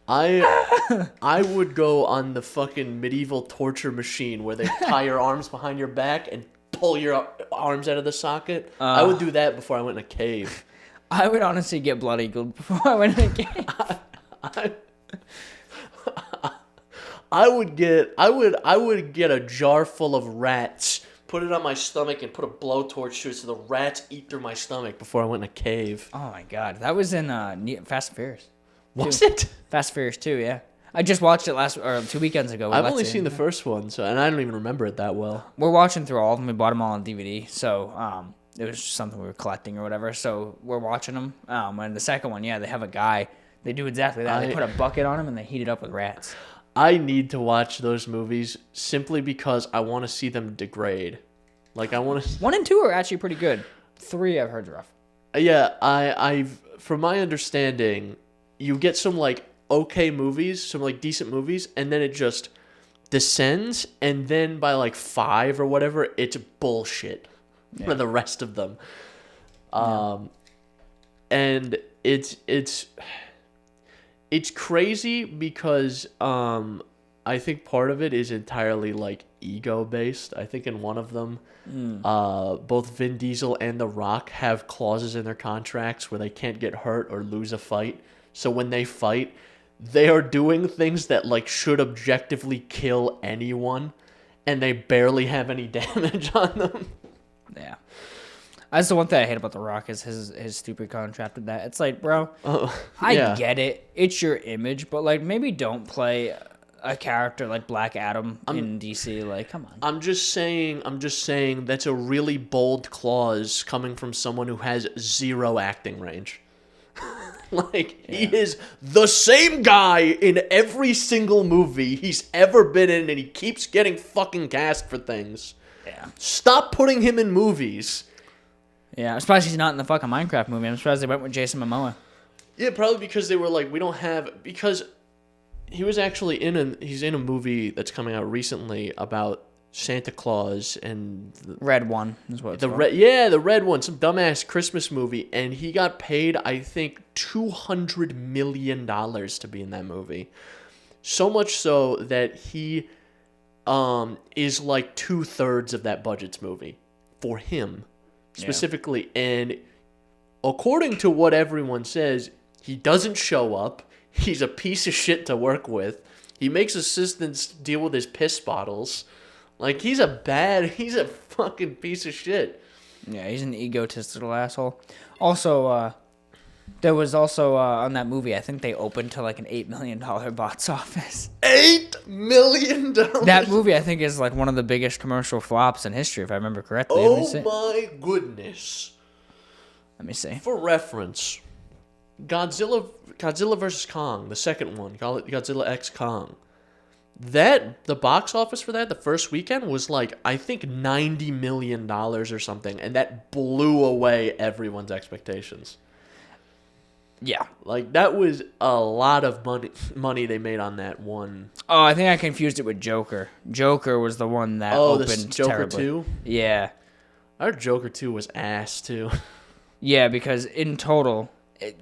I would go on the fucking medieval torture machine where they tie your arms behind your back and pull your arms out of the socket. I would do that before I went in a cave. I would honestly get blood eagled before I went in a cave. I would get a jar full of rats, put it on my stomach, and put a blowtorch to it so the rats eat through my stomach before I went in a cave. Oh my god, that was in Fast and Furious. Was it? Fast and Furious 2, yeah. I just watched it 2 weekends ago. I've only seen the first one, and I don't even remember it that well. We're watching through all of them. We bought them all on DVD, so it was just something we were collecting or whatever. So we're watching them. And the second one, yeah, they have a guy. They do exactly that. They put a bucket on him and they heat it up with rats. I need to watch those movies simply because I want to see them degrade. Like I want to. 1 and 2 are actually pretty good. 3 I've heard's rough. Yeah, I've from my understanding, you get some like okay movies, some like decent movies, and then it just descends, and then by like 5 or whatever, it's bullshit for the rest of them. And it's crazy because I think part of it is entirely like ego based. I think in one of them, both Vin Diesel and The Rock have clauses in their contracts where they can't get hurt or lose a fight. So when they fight, they are doing things that like should objectively kill anyone, and they barely have any damage on them. Yeah. That's the one thing I hate about The Rock is his stupid contract with that. It's like, bro, I get it. It's your image, but like maybe don't play a character like Black Adam in DC. Like, come on. I'm just saying that's a really bold clause coming from someone who has 0 acting range. He is the same guy in every single movie he's ever been in, and he keeps getting fucking cast for things. Yeah. Stop putting him in movies. Yeah, I'm surprised he's not in the fucking Minecraft movie. I'm surprised they went with Jason Momoa. Yeah, probably because they were like, because he was actually he's in a movie that's coming out recently about Santa Claus and Red One is what it's called. the red one, some dumbass Christmas movie, and he got paid I think $200 million to be in that movie. So much so that he is like 2/3 of that budget's movie for him specifically. And according to what everyone says, he doesn't show up. He's a piece of shit to work with. He makes assistants deal with his piss bottles. Like, he's a fucking piece of shit. Yeah, he's an egotistical asshole. Also, there was also on that movie, I think they opened to like an $8 million box office. $8 million? That movie, I think, is like one of the biggest commercial flops in history, if I remember correctly. Oh my goodness. Let me see. For reference, Godzilla vs. Kong, the second one, Godzilla X Kong. The box office for that, the first weekend, was like, I think $90 million or something, and that blew away everyone's expectations. Yeah. Like, that was a lot of money they made on that one. Oh, I think I confused it with Joker. Joker was the one that opened Joker terribly. 2? Yeah. Our Joker 2 was ass, too. Yeah, because in total,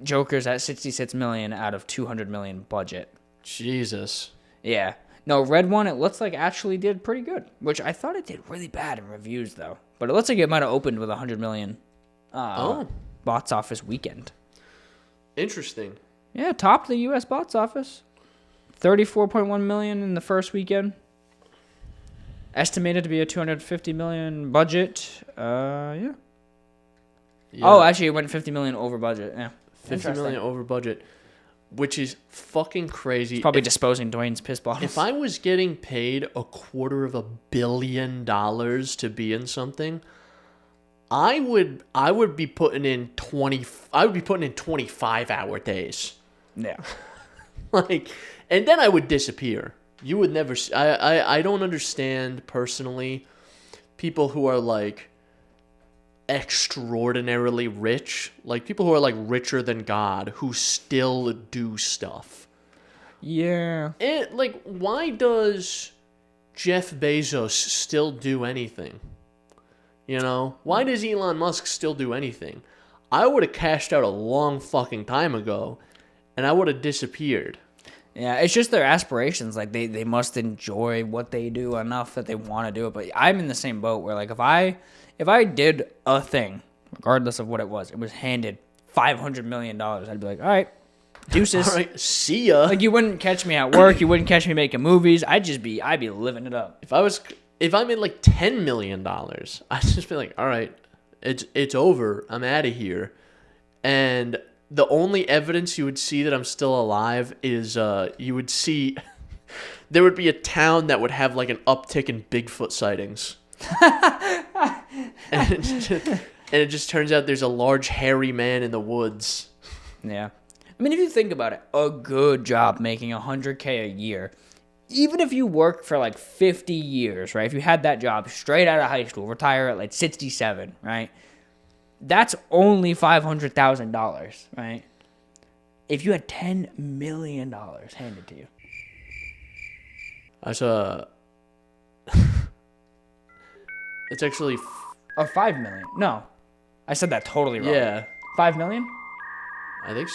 Joker's at $66 million out of $200 million budget. Jesus. Yeah. No, Red One, it looks like actually did pretty good, which I thought it did really bad in reviews, though. But it looks like it might have opened with $100 million box office weekend. Interesting. Yeah, topped the U.S. box office. $34.1 million in the first weekend. Estimated to be a $250 million budget. Yeah. Oh, actually, it went $50 million over budget. Yeah. $50 million over budget, which is fucking crazy. It's probably disposing Dwayne's piss bottles. If I was getting paid $250 million to be in something, I would be putting in 25-hour days. Yeah. Like, and then I would disappear. You would never. I don't understand personally people who are like extraordinarily rich, like people who are like richer than God, who still do stuff. Yeah. And like, why does Jeff Bezos still do anything? You know, why does Elon Musk still do anything? I would have cashed out a long fucking time ago, and I would have disappeared. Yeah, it's just their aspirations. Like, they must enjoy what they do enough that they want to do it. But I'm in the same boat where, like, if I did a thing, regardless of what it was handed $500 million, I'd be like, all right, deuces. All right, see ya. Like, you wouldn't catch me at work. You wouldn't catch me making movies. I'd be living it up. If I made like $10 million, I'd just be like, all right, it's over. I'm out of here. And the only evidence you would see that I'm still alive is you would see there would be a town that would have like an uptick in Bigfoot sightings. and it just turns out there's a large hairy man in the woods. Yeah. I mean, if you think about it, a good job making $100K a year, even if you worked for like 50 years, right? If you had that job straight out of high school, retire at like 67, right? That's only $500,000, right? If you had $10 million handed to you. It's actually... Oh, $5 million. No. I said that totally wrong. Yeah. $5 million? I think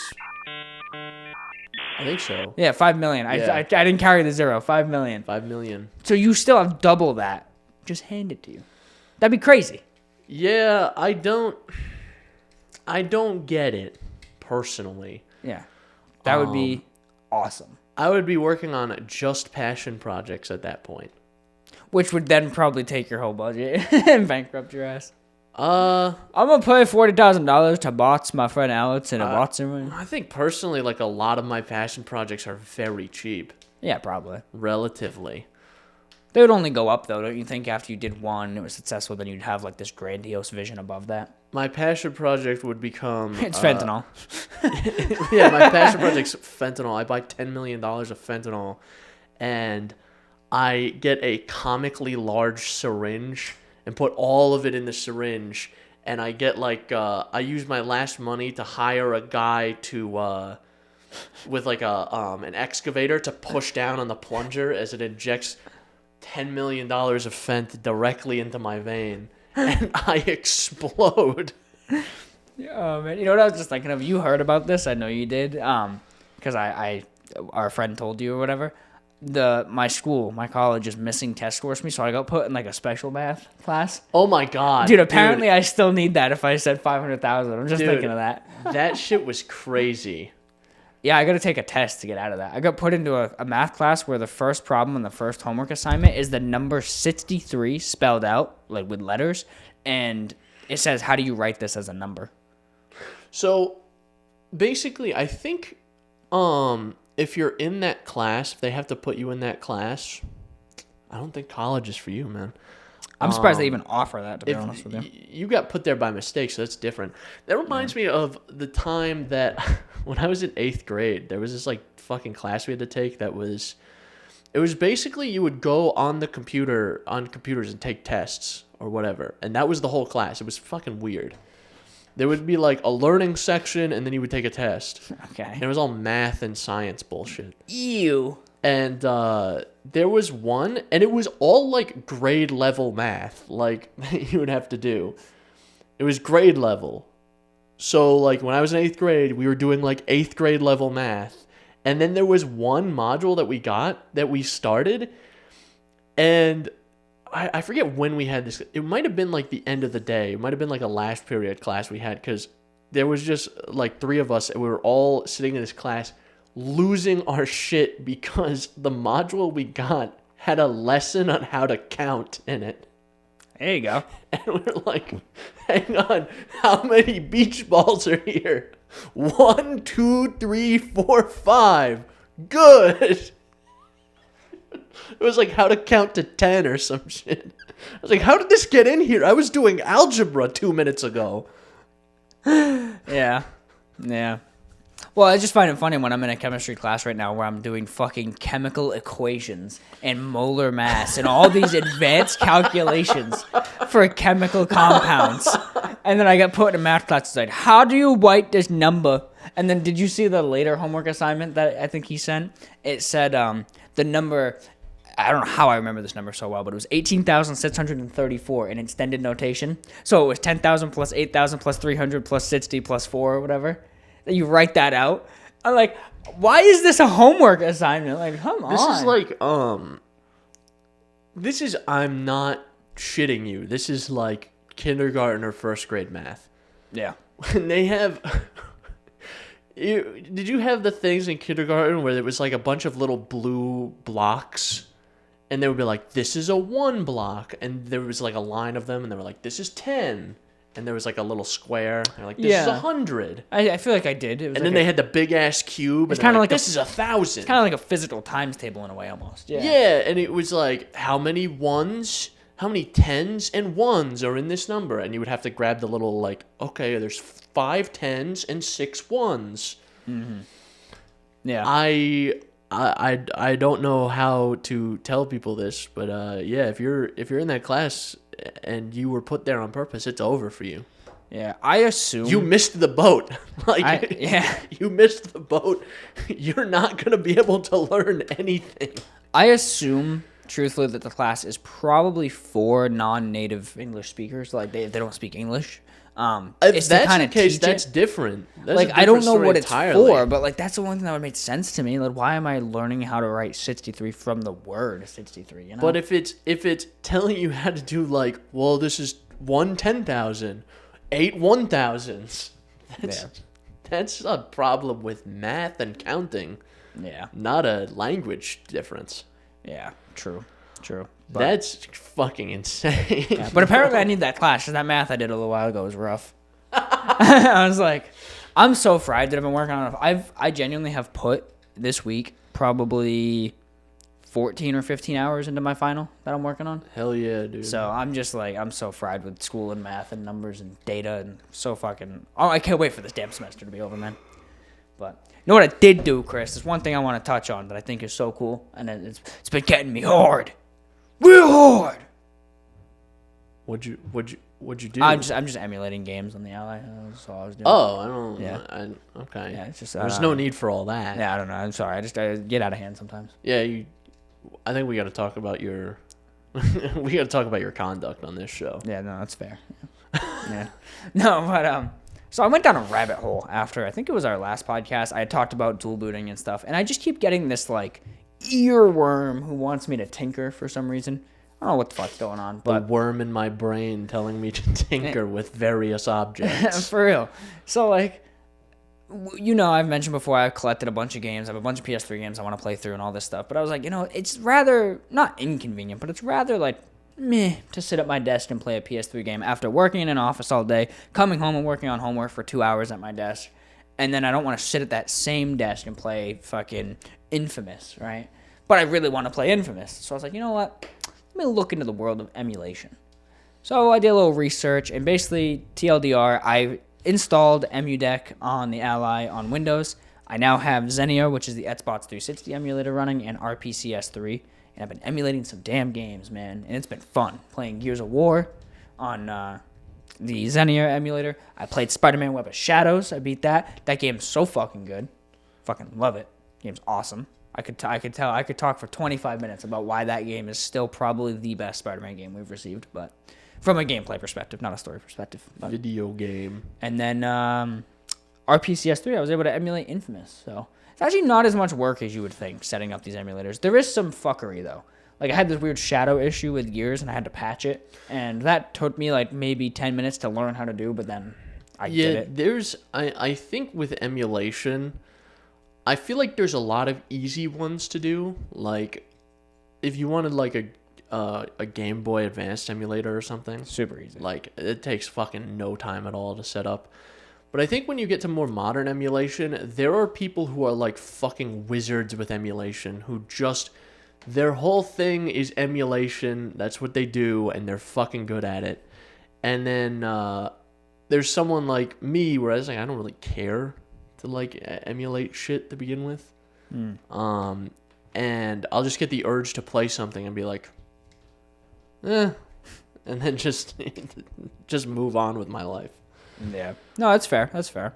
so. Yeah, $5 million. Yeah. I didn't carry the zero. $5 million. $5 million. So you still have double that. Just handed to you. That'd be crazy. Yeah, I don't get it, personally. Yeah. That would be awesome. I would be working on just passion projects at that point. Which would then probably take your whole budget and bankrupt your ass. I'm gonna pay $40,000 to bots my friend Alex in a bot ceremony. I think personally, like, a lot of my passion projects are very cheap. Yeah, probably. Relatively. They would only go up, though, don't you think? After you did one and it was successful, then you'd have like this grandiose vision above that. My passion project would become... It's fentanyl. Yeah, my passion project's fentanyl. I buy $10 million of fentanyl, and I get a comically large syringe and put all of it in the syringe, and I get like... I use my last money to hire a guy to... with like an excavator to push down on the plunger as it injects $10 million of fent directly into my vein, and I explode. Oh man, you know what I was just thinking of? You heard about this? I know you did. Because our friend told you or whatever. My college is missing test scores for me, so I got put in like a special math class. Oh my god, dude! Apparently, I still need that. If I said 500,000, I'm just thinking of that. That shit was crazy. Yeah, I got to take a test to get out of that. I got put into a math class where the first problem and the first homework assignment is the number 63 spelled out, like with letters, and it says, how do you write this as a number? So, basically, I think if you're in that class, if they have to put you in that class, I don't think college is for you, man. I'm surprised they even offer that, to be honest with you. You got put there by mistake, so that's different. That reminds me of the time that when I was in 8th grade, there was this like fucking class we had to take that was, it was basically you would go on the computer, on computers and take tests or whatever. And that was the whole class. It was fucking weird. There would be like a learning section and then you would take a test. Okay. And it was all math and science bullshit. Ew. And there was one, and it was all like grade level math, like you would have to do. It was grade level. So like when I was in 8th grade, we were doing like 8th grade level math. And then there was one module that we got that we started, and I forget when we had this. It might have been like the end of the day. It might have been like a last period class we had, because there was just like 3 of us, and we were all sitting in this class losing our shit because the module we got had a lesson on how to count in it. There you go. And we're like, hang on, how many beach balls are here? 1, 2, 3, 4, 5. Good. It was like how to count to 10 or some shit. I was like, how did this get in here? I was doing algebra 2 minutes ago. Yeah. Yeah. Well, I just find it funny when I'm in a chemistry class right now where I'm doing fucking chemical equations and molar mass and all these advanced calculations for chemical compounds. And then I got put in a math class. It's like, how do you write this number? And then did you see the later homework assignment that I think he sent? It said the number, I don't know how I remember this number so well, but it was 18,634 in extended notation. So it was 10,000 plus 8,000 plus 300 plus 60 plus 4 or whatever. You write that out. I'm like, why is this a homework assignment? Like, come on. This is like, I'm not shitting you. This is like kindergarten or first grade math. Yeah. When they have, did you have the things in kindergarten where there was like a bunch of little blue blocks? And they would be like, this is a 1 block. And there was like a line of them. And they were like, this is 10. And there was like a little square. They're like, this is 100. I feel like I did. And then they had the big ass cube. It's kind of like this is 1,000. It's kind of like a physical times table in a way, almost. Yeah. Yeah, and it was like, how many 10s and 1s are in this number? And you would have to grab the little like, okay, there's 5 10s and 6 1s. Mm-hmm. Yeah. I don't know how to tell people this, but yeah, if you're in that class and you were put there on purpose, it's over for you. Yeah, I assume you missed the boat. You missed the boat. You're not gonna be able to learn anything. I assume, truthfully, that the class is probably for non-native English speakers. Like they don't speak English. If that's the case, that's different. Like I don't know what it's for, but like that's the one thing that would make sense to me. Like, why am I learning how to write 63 from the word 63? You know. But if it's telling you how to do like, well, this is 1 10,000, 8 1,000s. That's a problem with math and counting. Yeah. Not a language difference. Yeah. True. But that's fucking insane. Yeah, but apparently I need that class because that math I did a little while ago was rough. I was like, I'm so fried that I've been working on it. I genuinely have put this week probably 14 or 15 hours into my final that I'm working on. Hell yeah, dude. So I'm just like, I'm so fried with school and math and numbers and data and so fucking... Oh, I can't wait for this damn semester to be over, man. But you know what I did do, Chris? There's one thing I want to touch on that I think is so cool, and it's been getting me hard. Real hard. What'd you do? I'm just emulating games on the Ally. That's all I was doing. Oh, I don't. Yeah. Okay. Yeah, it's just there's no need for all that. Yeah, I don't know. I'm sorry. I get out of hand sometimes. Yeah, I think we got to talk about your. We got to talk about your conduct on this show. Yeah, no, that's fair. Yeah. No, but so I went down a rabbit hole after I think it was our last podcast. I had talked about dual booting and stuff, and I just keep getting this like earworm who wants me to tinker for some reason. I don't know what the fuck's going on, but the worm in my brain telling me to tinker with various objects. For real. So like, you know, I've mentioned before, I've collected a bunch of games. I have a bunch of PS3 games I want to play through and all this stuff. But I was like, you know, it's rather, not inconvenient, but it's rather like, meh, to sit at my desk and play a PS3 game after working in an office all day, coming home and working on homework for 2 hours at my desk. And then I don't want to sit at that same desk and play fucking Infamous, right? But I really want to play Infamous. So I was like, you know what? Let me look into the world of emulation. So I did a little research, and basically, TLDR, I installed EmuDeck on the Ally on Windows. I now have Xenia, which is the Xbox 360 emulator running, and RPCS3. And I've been emulating some damn games, man. And it's been fun playing Gears of War on the Xenia emulator. I played Spider-Man Web of Shadows. I beat that. That game's so fucking good. Fucking love it. Game's awesome. I could talk for 25 minutes about why that game is still probably the best Spider-Man game we've received, but from a gameplay perspective, not a story perspective. But. Video game. And then RPCS3, I was able to emulate Infamous. So it's actually not as much work as you would think setting up these emulators. There is some fuckery though. Like I had this weird shadow issue with Gears, and I had to patch it, and that took me like maybe 10 minutes to learn how to do. But then I did it. I think with emulation, I feel like there's a lot of easy ones to do. Like if you wanted like a Game Boy Advance emulator or something, super easy. Like it takes fucking no time at all to set up. But I think when you get to more modern emulation, there are people who are like fucking wizards with emulation who just their whole thing is emulation. That's what they do, and they're fucking good at it. And then there's someone like me where I was like, I don't really care to like emulate shit to begin with. And I'll just get the urge to play something and be like, and then just move on with my life. Yeah. No, that's fair. That's fair.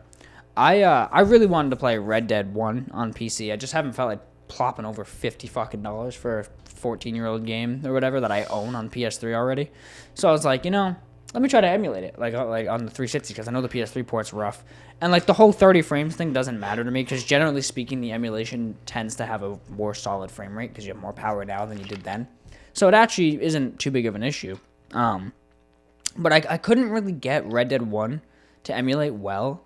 I really wanted to play Red Dead 1 on PC. I just haven't felt like plopping over $50 fucking dollars for a 14-year-old game or whatever that I own on PS3 already. So I was like, you know, let me try to emulate it like on the 360 because I know the PS3 port's rough. And like the whole 30 frames thing doesn't matter to me because generally speaking, the emulation tends to have a more solid frame rate because you have more power now than you did then. So it actually isn't too big of an issue. But I couldn't really get Red Dead 1 to emulate well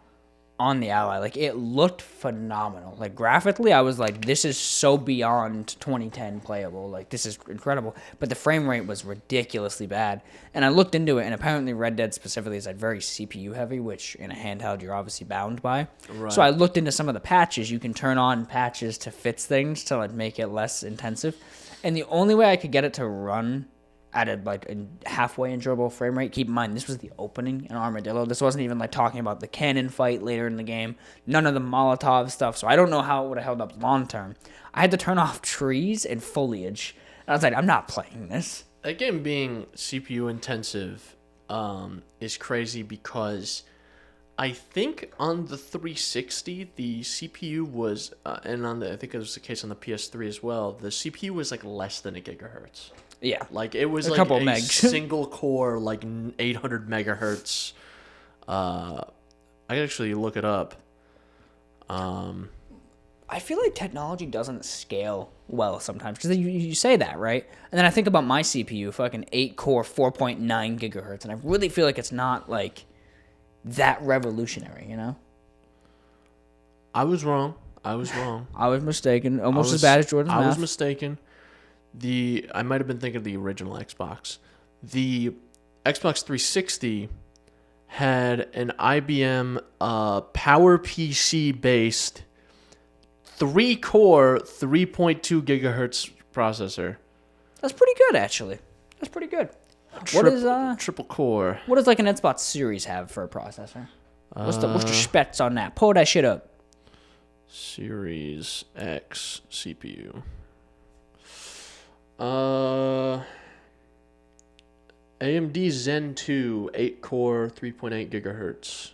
on the Ally. Like it looked phenomenal. Like graphically, I was like, this is so beyond 2010 playable. Like this is incredible. But the frame rate was ridiculously bad. And I looked into it, and apparently Red Dead specifically is like very CPU heavy, which in a handheld you're obviously bound by. Right. So I looked into some of the patches. You can turn on patches to fix things to like make it less intensive. And the only way I could get it to run at a halfway enjoyable frame rate. Keep in mind, this was the opening in Armadillo. This wasn't even like talking about the cannon fight later in the game. None of the Molotov stuff. So I don't know how it would have held up long term. I had to turn off trees and foliage. And I was like, I'm not playing this. That game being CPU intensive is crazy because I think on the 360 the CPU was, and I think it was the case on the PS3 as well. The CPU was like less than a gigahertz. Yeah, like it was like couple a megs. single core, like 800 megahertz. I can actually look it up. I feel like technology doesn't scale well sometimes because you say that, right? And then I think about my CPU, fucking 8 core, 4.9 gigahertz, and I really feel like it's not like that revolutionary, you know? I was wrong. I was mistaken. Almost as bad as Jordan's math. I was mistaken. I might have been thinking of the original Xbox. The Xbox 360 had an IBM PowerPC based 3-core 3.2 gigahertz processor. That's pretty good, actually. That's pretty good. Triple core? What does like an Xbox Series have for a processor? What's the specs on that? Pull that shit up. Series X CPU. AMD Zen 2 8-core 3.8 gigahertz.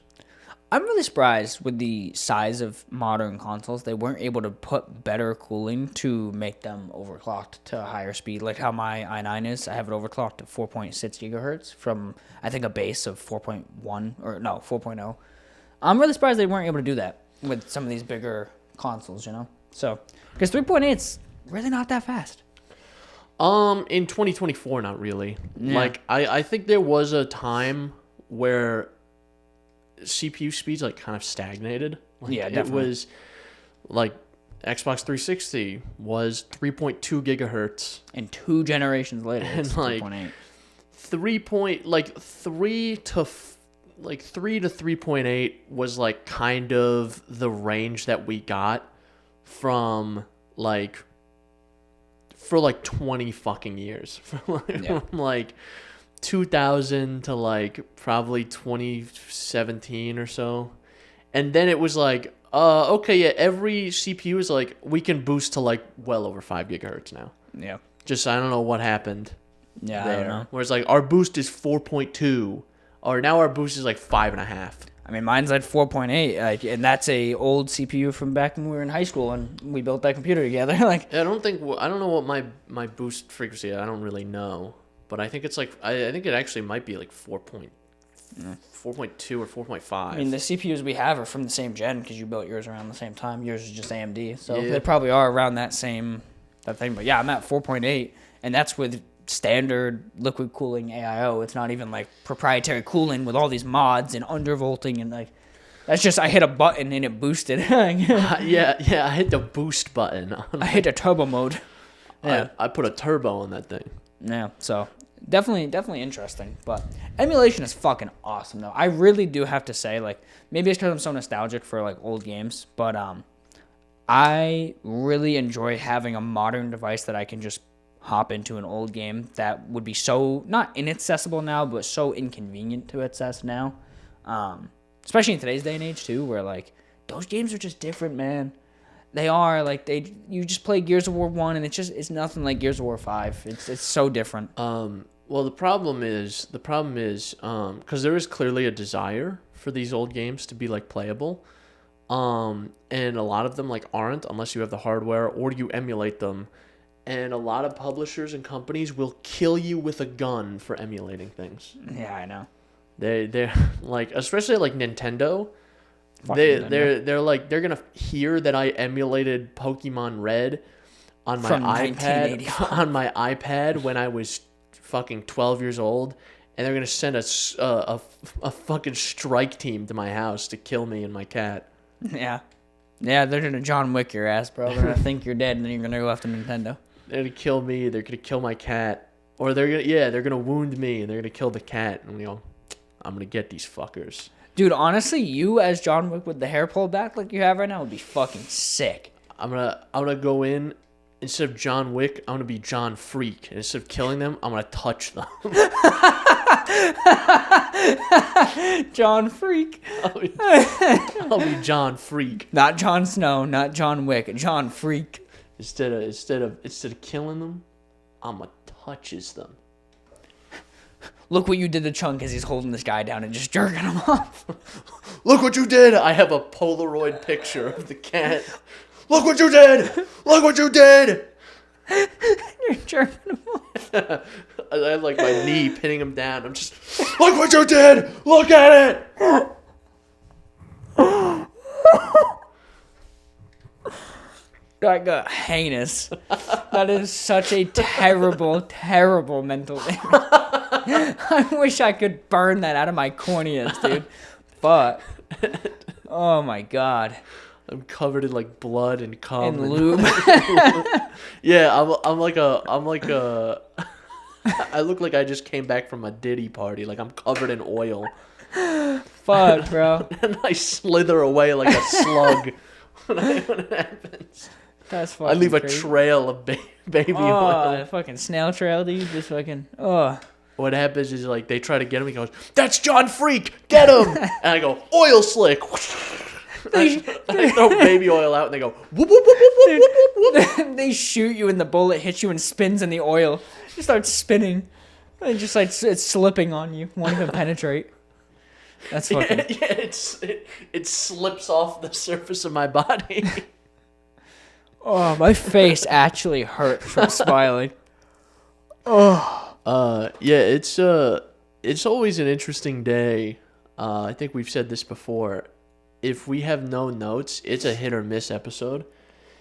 I'm really surprised with the size of modern consoles. They weren't able to put better cooling to make them overclocked to a higher speed, like how my i9 is. I have it overclocked to 4.6 gigahertz from, I think, a base of 4.0. I'm really surprised they weren't able to do that with some of these bigger consoles, you know? So, because 3.8's really not that fast. In 2024, not really. Yeah. Like, I think there was a time where CPU speeds, like, kind of stagnated. Like, Yeah, it definitely. was like Xbox 360 was 3.2 gigahertz, And 2 generations later, and it's like 2.8. 3 to 3.8 was like kind of the range that we got from like for like 20 fucking years. From like 2000 to like probably 2017 or so. And then it was like, okay, yeah, every CPU is like, we can boost to like well over 5 gigahertz now. Yeah. Just, I don't know what happened Yeah, there. I don't know. Whereas like our boost is 4.2, or now our boost is like 5.5. I mean, mine's at 4.8, and that's a old CPU from back when we were in high school and we built that computer together. Like, I don't know what my boost frequency is. I don't really know, but I think it's like I think it actually might be like 4.2 or 4.5. I mean, the CPUs we have are from the same gen because you built yours around the same time. Yours is just AMD, so Yeah. they probably are around that thing. But yeah, I'm at 4.8, and that's with standard liquid cooling AIO. It's not even like proprietary cooling with all these mods and undervolting and like. That's just I hit a button and it boosted. yeah, I hit the boost button. I hit the turbo mode. Yeah. I put a turbo on that thing. Yeah, so definitely interesting. But emulation is fucking awesome, though. I really do have to say, like, maybe it's because I'm so nostalgic for like old games, but I really enjoy having a modern device that I can just hop into an old game that would be so not inaccessible now, but so inconvenient to access now. Especially in today's day and age too, where like those games are just different, man. They are like you just play Gears of War 1 and it's nothing like Gears of War 5. It's so different. Well, the problem is because there is clearly a desire for these old games to be like playable, and a lot of them like aren't unless you have the hardware or you emulate them, and a lot of publishers and companies will kill you with a gun for emulating things. Yeah, I know. They're like, especially like Nintendo. Fucking They're gonna hear that I emulated Pokemon Red on my From iPad 1985. on my iPad when I was fucking 12 years old, and they're gonna send a fucking strike team to my house to kill me and my cat. Yeah, they're gonna John Wick your ass, bro. They're gonna think you're dead, and then you're gonna go after Nintendo. They're gonna kill me. They're gonna kill my cat, or they're gonna wound me, and they're gonna kill the cat. And I'm gonna get these fuckers. Dude, honestly, you as John Wick with the hair pulled back like you have right now would be fucking sick. I'm gonna go in, instead of John Wick, I'm gonna be John Freak. And instead of killing them, I'm gonna touch them. John Freak. I'll be John Freak. Not Jon Snow, not John Wick, John Freak. Instead of killing them, I'm gonna touches them. Look what you did to Chunk as he's holding this guy down and just jerking him off. Look what you did! I have a Polaroid picture of the cat. Look what you did! Look what you did! You're jerking him off. I have like my knee pinning him down. I'm just, look what you did! Look at it! That got heinous. That is such a terrible, terrible mental image. I wish I could burn that out of my corneas, dude. But, oh my god. I'm covered in like blood and cum And lube. Yeah, I'm like a. I look like I just came back from a Diddy party. Like I'm covered in oil, Fuck, bro. and I slither away like a slug when it happens. That's fucking I leave a crazy. trail of baby oil. Oh, fucking snail trail, dude. Just fucking, oh. What happens is like they try to get him. He goes, "That's John Freak, get him!" And I go, "Oil slick." I throw baby oil out, and they go, "Whoop whoop whoop whoop whoop whoop whoop." They shoot you and the bullet hits you and spins in the oil. It starts spinning. And just like it's slipping on you. Won't even penetrate. That's fucking. It slips off the surface of my body. Oh, my face actually hurt from smiling. Yeah, it's always an interesting day. I think we've said this before. If we have no notes, it's a hit or miss episode.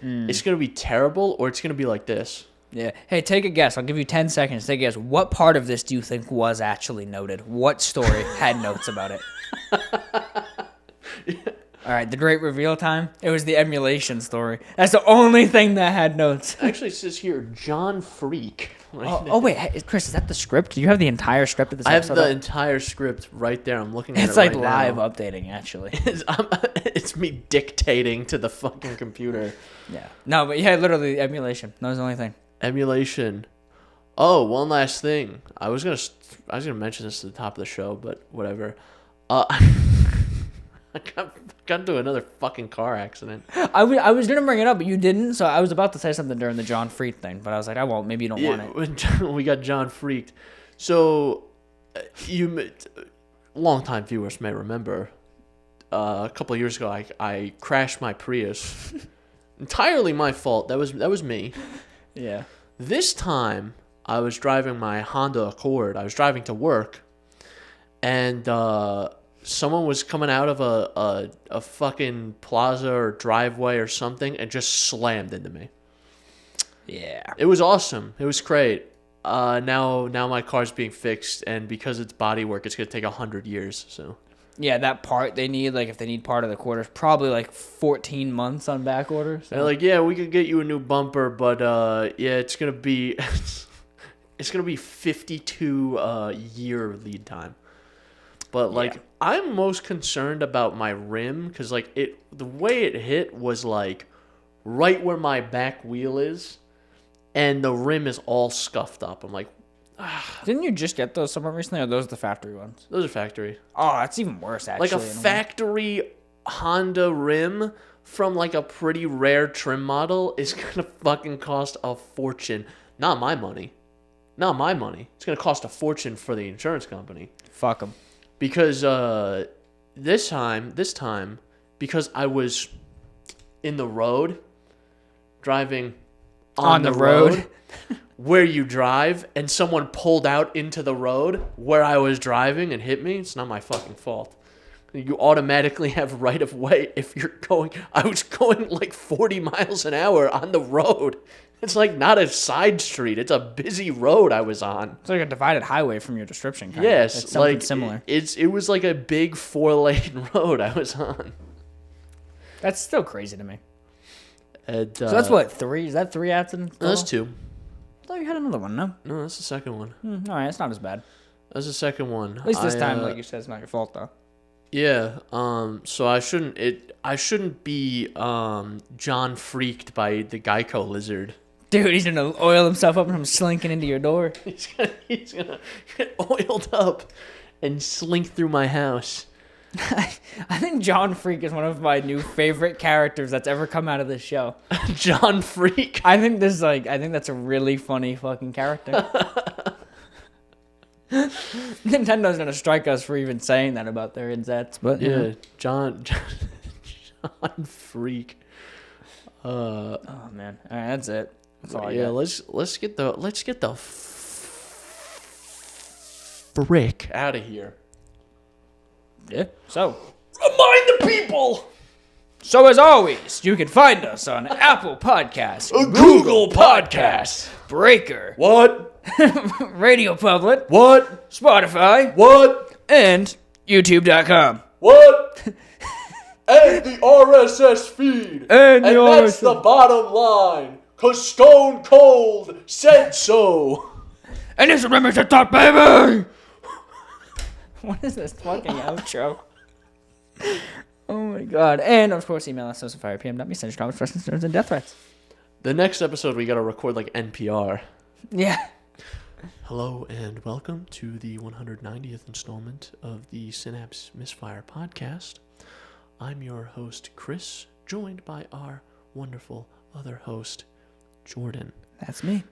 It's gonna be terrible, or it's gonna be like this. Yeah. Hey, take a guess. I'll give you 10 seconds. Take a guess. What part of this do you think was actually noted? What story had notes about it? All right, the great reveal time. It was the emulation story. That's the only thing that had notes. Actually, it says here, John Freak. Wait, hey, Chris, is that the script? Do you have the entire script of this I have episode? the entire script right there. I'm looking at It's it like right live now. updating, actually. It's me dictating to the fucking computer. Yeah. No, but yeah, literally emulation. That was the only thing. Emulation. Oh, one last thing. I was gonna mention this at the top of the show, but whatever. I got into another fucking car accident. I was gonna bring it up, but you didn't. So I was about to say something during the John Freak thing, but I was like, I won't. Maybe you don't want it. We got John freaked. So, longtime viewers may remember, a couple of years ago, I crashed my Prius. Entirely my fault. That was me. Yeah. This time, I was driving my Honda Accord. I was driving to work, and someone was coming out of a fucking plaza or driveway or something and just slammed into me. Yeah. It was awesome. It was great. Now my car's being fixed, and because it's body work, it's gonna take 100 years. So. Yeah, that part they need, like if they need part of the quarters, probably like 14 months on back order. So. They're like, yeah, we could get you a new bumper, but yeah, it's gonna be 52 year lead time. But like, yeah. I'm most concerned about my rim because like the way it hit was like right where my back wheel is, and the rim is all scuffed up. I'm like, didn't you just get those somewhere recently, or are those the factory ones? Those are factory. Oh, that's even worse, actually. Like a factory Honda rim from like a pretty rare trim model is gonna fucking cost a fortune. Not my money. It's gonna cost a fortune for the insurance company. Fuck them. Because this time, because I was in the road, driving on the road where you drive, and someone pulled out into the road where I was driving and hit me, it's not my fucking fault. You automatically have right of way if you're going. I was going like 40 miles an hour on the road. It's like not a side street. It's a busy road I was on. It's like a divided highway from your description. Yes, it's something like similar. It was like a big 4-lane road I was on. That's still crazy to me. And, so that's what, 3? Is that 3 accidents? No, that's 2. I thought you had another one, no? No, that's the second one. All right, it's not as bad. That's the second one. At least this time, like you said, it's not your fault though. Yeah. So I shouldn't be John freaked by the Geico lizard. Dude, he's gonna oil himself up from slinking into your door. He's gonna get oiled up and slink through my house. I think John Freak is one of my new favorite characters that's ever come out of this show. John Freak. I think that's a really funny fucking character. Nintendo's gonna strike us for even saying that about their insets, but yeah, John Freak. Oh man, all right, that's it. That's all I got. Let's get the frick out of here. Yeah. So, remind the people. So as always, you can find us on Apple Podcasts, Google Podcasts, Breaker, what? Radio Public, what? Spotify, what? And YouTube.com. What? And the RSS feed. And that's the bottom line. 'Cause Stone Cold said so. And this is Remember to Talk, baby! What is this fucking outro? Oh my god. And of course, email us synapsemisfire@pm.me. Send your comments, questions, and death threats. The next episode, we gotta record like NPR. Yeah. Hello and welcome to the 190th installment of the Synapse Misfire Podcast. I'm your host, Chris, joined by our wonderful other host, Jordan. That's me.